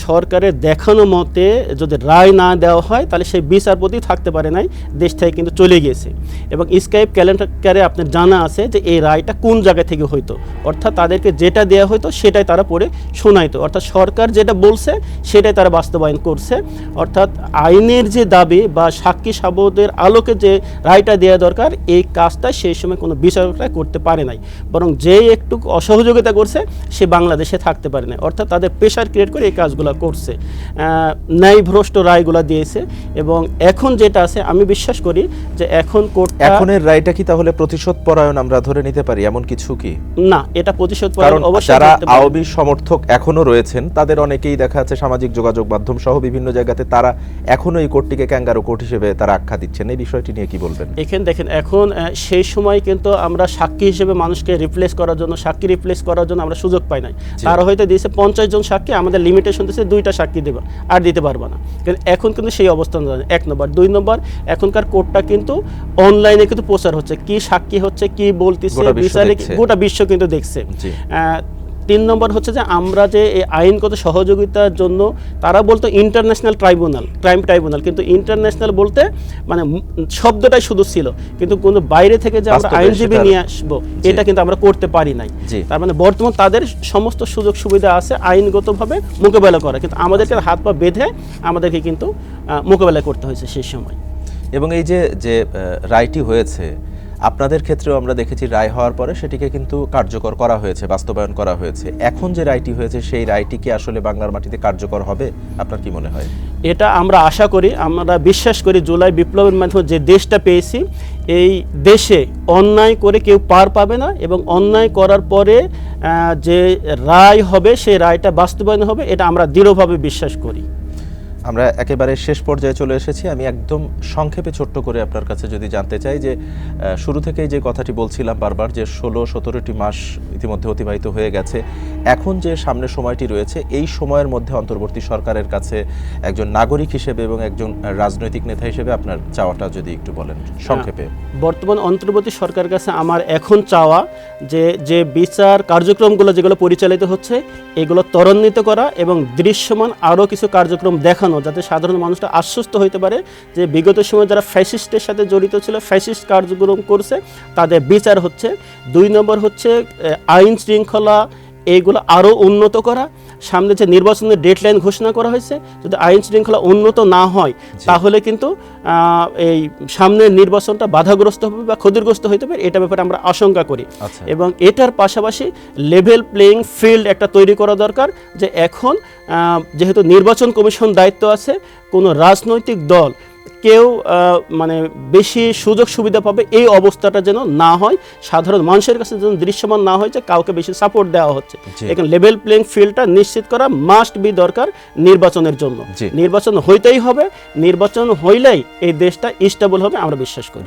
সরকারের দেখানো মতে যদি রায় না দেওয়া হয় তাহলে সেই বিচারপতি থাকতে পারে নাই, দেশ থেকে কিন্তু চলে গিয়েছে। এবং স্কাইপ ক্যালেন্ডারে আপনার জানা আছে যে এই রায়টা কোন জায়গা থেকে হইতো, অর্থাৎ তাদেরকে যেটা দেওয়া হইতো সেটাই তারা পড়ে শোনাইতো, অর্থাৎ সরকার যেটা বলছে সেটাই তারা বাস্তবায়ন করছে। অর্থাৎ আইনের যে দাবি বা সাক্ষী সাবদের আলোকে যে রায়টা দেওয়া দরকার, এই কাজটা সেই সময় কোনো বিচারকরা করতে পারে নাই, বরং যে একটু অসহযোগিতা করছে সে বাংলাদেশে থাকতে পারে নাই, অর্থাৎ তাদের প্রেশার ক্রিয়েট করে এই কাজগুলো করছে, ন্যায়ভ্রষ্ট রায়গুলো দিয়েছে। এবং এখন যেটা আছে আমি বিশ্বাস করি যে এখনের রায়টা কি তাহলে প্রতিশোধ পরায়ণ আমরা ধরে নিতে পারি, এমন কিছু কি? না, এটা প্রতিশোধ পরায়ণ অবশ্যই। যারা আওয়ামী সমর্থক এখনো রয়েছেন তাদের অনেকেই দেখা যাচ্ছে সামাজিক যোগাযোগ মাধ্যম সহ বিভিন্ন জায়গাতে তারা এখনো এই কোর্টটিকে ক্যাঙ্গারু কোর্ট হিসেবে তারা আখ্যা দিচ্ছেন। এই বিষয়টি নিয়ে কি বলবেন? এখানে দেখেন, এখন সেই সময় কিন্তু আমরা সাক্ষী হিসেবে মানুষকে রিপ্লেস করার জন্য আমরা সুযোগ পাই নাই। তারা হয়তো দিয়েছে 50 জন সাক্ষী, আমাদের লিমিটেশন দিয়েছে 2টা সাক্ষী দেবা, আর দিতে পারবা না। কিন্তু এখন কিন্তু সেই অবস্থান, 1 নম্বর। 2 নম্বর, এখনকার কোর্টটা কিন্তু অনলাইনে কিন্তু প্রচার হচ্ছে, কি সাক্ষী হচ্ছে, কি বলতেছে, বিচারে গোটা বিশ্ব কিন্তু দেখছে। 3 নম্বর হচ্ছে যে আমরা যে এই আইনগত সহযোগিতার জন্য তারা বলতো ইন্টারন্যাশনাল ক্রাইম ট্রাইব্যুনাল, কিন্তু ইন্টারন্যাশনাল বলতে মানে শব্দটাই শুধু ছিল, কিন্তু কোনো বাইরে থেকে যে আমরা আইনজীবী নিয়ে আসবো এটা কিন্তু আমরা করতে পারি নাই। তার মানে বর্তমান তাদের সমস্ত সুযোগ সুবিধা আছে আইনগতভাবে মোকাবেলা করা, কিন্তু আমাদেরকে হাত পা বেঁধে আমাদেরকে কিন্তু মোকাবেলা করতে হয়েছে সেই সময়। এবং এই যে রায়টি হয়েছে, আপনাদের ক্ষেত্রেও আমরা দেখেছি রায় হওয়ার পরে সেটিকে কিন্তু কার্যকর করা হয়েছে, বাস্তবায়ন করা হয়েছে। এখন যে রায়টি হয়েছে সেই রায়টি কি আসলে বাংলার মাটিতে কার্যকর হবে? আপনার কি মনে হয়? এটা আমরা আশা করি, আমরা বিশ্বাস করি জুলাই বিপ্লবের মাধ্যমে যে দেশটা পেয়েছি, এই দেশে অন্যায় করে কেউ পার পাবে না, এবং অন্যায় করার পরে যে রায় হবে সেই রায়টা বাস্তবায়ন হবে, এটা আমরা দৃঢ়ভাবে বিশ্বাস করি। আমরা একেবারে শেষ পর্যায়ে চলে এসেছি। আমি একদম সংক্ষেপে ছোট্ট করে আপনার কাছে যদি জানতে চাই যে শুরু থেকেই যে কথাটি বলছিলাম বারবার, যে 16-17টি মাস ইতিমধ্যে অতিবাহিত হয়ে গেছে, এখন যে সামনে সময়টি রয়েছে এই সময়ের মধ্যে অন্তর্বর্তী সরকারের কাছে একজন নাগরিক হিসেবে এবং একজন রাজনৈতিক নেতা হিসেবে আপনার চাওয়াটা যদি একটু বলেন সংক্ষেপে। বর্তমান অন্তর্বর্তী সরকারের কাছে আমার এখন চাওয়া যে বিচার কার্যক্রমগুলো যেগুলো পরিচালিত হচ্ছে এগুলো ত্বরান্বিত করা এবং দৃশ্যমান আরও কিছু কার্যক্রম দেখানো, যাতে সাধারণ মানুষটা আশ্বস্ত হইতে পারে যে বিগত সময়ে যারা ফ্যাসিস্টের সাথে জড়িত ছিল, ফ্যাসিস্ট কার্যক্রম করছে, তাদের বিচার হচ্ছে। 2 নম্বর হচ্ছে আইন শৃঙ্খলা এইগুলো আরও উন্নত করা। সামনে যে নির্বাচনের ডেডলাইন ঘোষণা করা হয়েছে, যদি আইন শৃঙ্খলা উন্নত না হয় তাহলে কিন্তু এই সামনের নির্বাচনটা বাধাগ্রস্ত হবে বা ক্ষতিগ্রস্ত হইতে পারে, এটা ব্যাপারে আমরা আশঙ্কা করি। এবং এটার পাশাপাশি লেভেল প্লেইং ফিল্ড একটা তৈরি করা দরকার, যে এখন যেহেতু নির্বাচন কমিশন দায়িত্ব আছে, কোনো রাজনৈতিক দল কেউ মানে বেশি সুযোগ সুবিধা পাবে এই অবস্থাটা যেন না হয়, সাধারণ মানুষের কাছে যেন দৃশ্যমান না হয় যে কাউকে বেশি সাপোর্ট দেওয়া হচ্ছে। এখানে লেভেল প্লেইং ফিল্ডটা নিশ্চিত করা মাস্ট বি দরকার নির্বাচনের জন্য। নির্বাচন হইতেই হবে, নির্বাচন হইলেই এই দেশটা স্টেবল হবে, আমরা বিশ্বাস করি।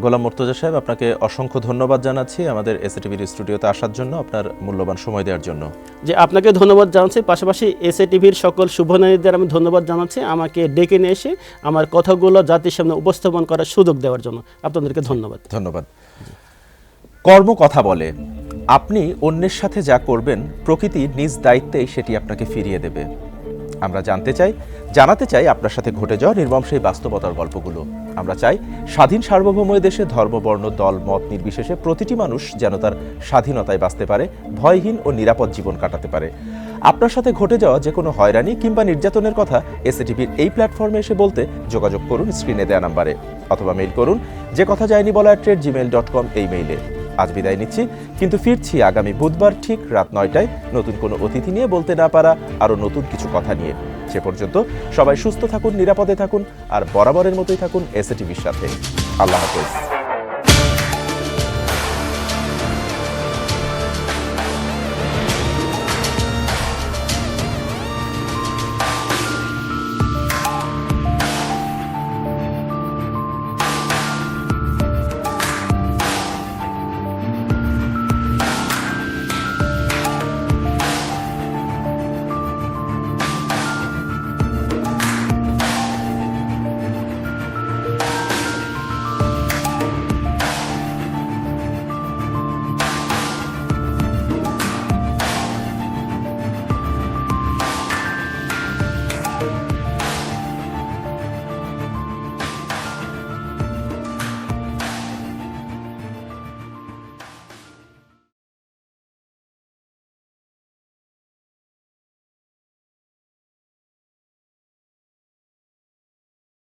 গোলাম মুর্তজা সাহেব, আপনাকে অসংখ্য ধন্যবাদ জানাচ্ছি আমাদের এসএটিভির স্টুডিওতে আসার জন্য, আপনার মূল্যবান সময় দেওয়ার জন্য। যে আপনাকে ধন্যবাদ জানাচ্ছি, পাশাপাশি এসএটিভির সকল শুভনারীদের আমি ধন্যবাদ জানাচ্ছি আমাকে ডেকে নিয়ে এসে আমার কথাগুলো জাতির সামনে উপস্থাপন করার সুযোগ দেওয়ার জন্য। আপনাদেরকে ধন্যবাদ। ধন্যবাদ। কর্ম কথা বলে, আপনি অন্যের সাথে যা করবেন প্রকৃতি নিজ দায়িত্বেই সেটি আপনাকে ফিরিয়ে দেবে। আমরা জানাতে চাই আপনার সাথে ঘটে যাওয়া নির্মম সেই বাস্তবতার গল্পগুলো। আমরা চাই স্বাধীন সার্বভৌময় দেশে ধর্ম, বর্ণ, দল, মত নির্বিশেষে প্রতিটি মানুষ যেন তার স্বাধীনতায় বাঁচতে পারে, ভয়হীন ও নিরাপদ জীবন কাটাতে পারে। আপনার সাথে ঘটে যাওয়া যে কোনো হয়রানি কিংবা নির্যাতনের কথা এসএটিভির এই প্ল্যাটফর্মে এসে বলতে যোগাযোগ করুন স্ক্রিনে দেওয়া নাম্বারে, অথবা মেইল করুন যে কথা যায়নি বলা @gmail.com এই মেইলে। আজ বিদায় নিচ্ছি, কিন্তু ফিরছি আগামী বুধবার ঠিক রাত 9টায় নতুন কোনো অতিথি নিয়ে, বলতে না পারা আরও নতুন কিছু কথা নিয়ে। সে পর্যন্ত সবাই সুস্থ থাকুন, নিরাপদে থাকুন, আর বরাবরের মতোই থাকুন এসএটিভির সাথে। আল্লাহ হাফেজ।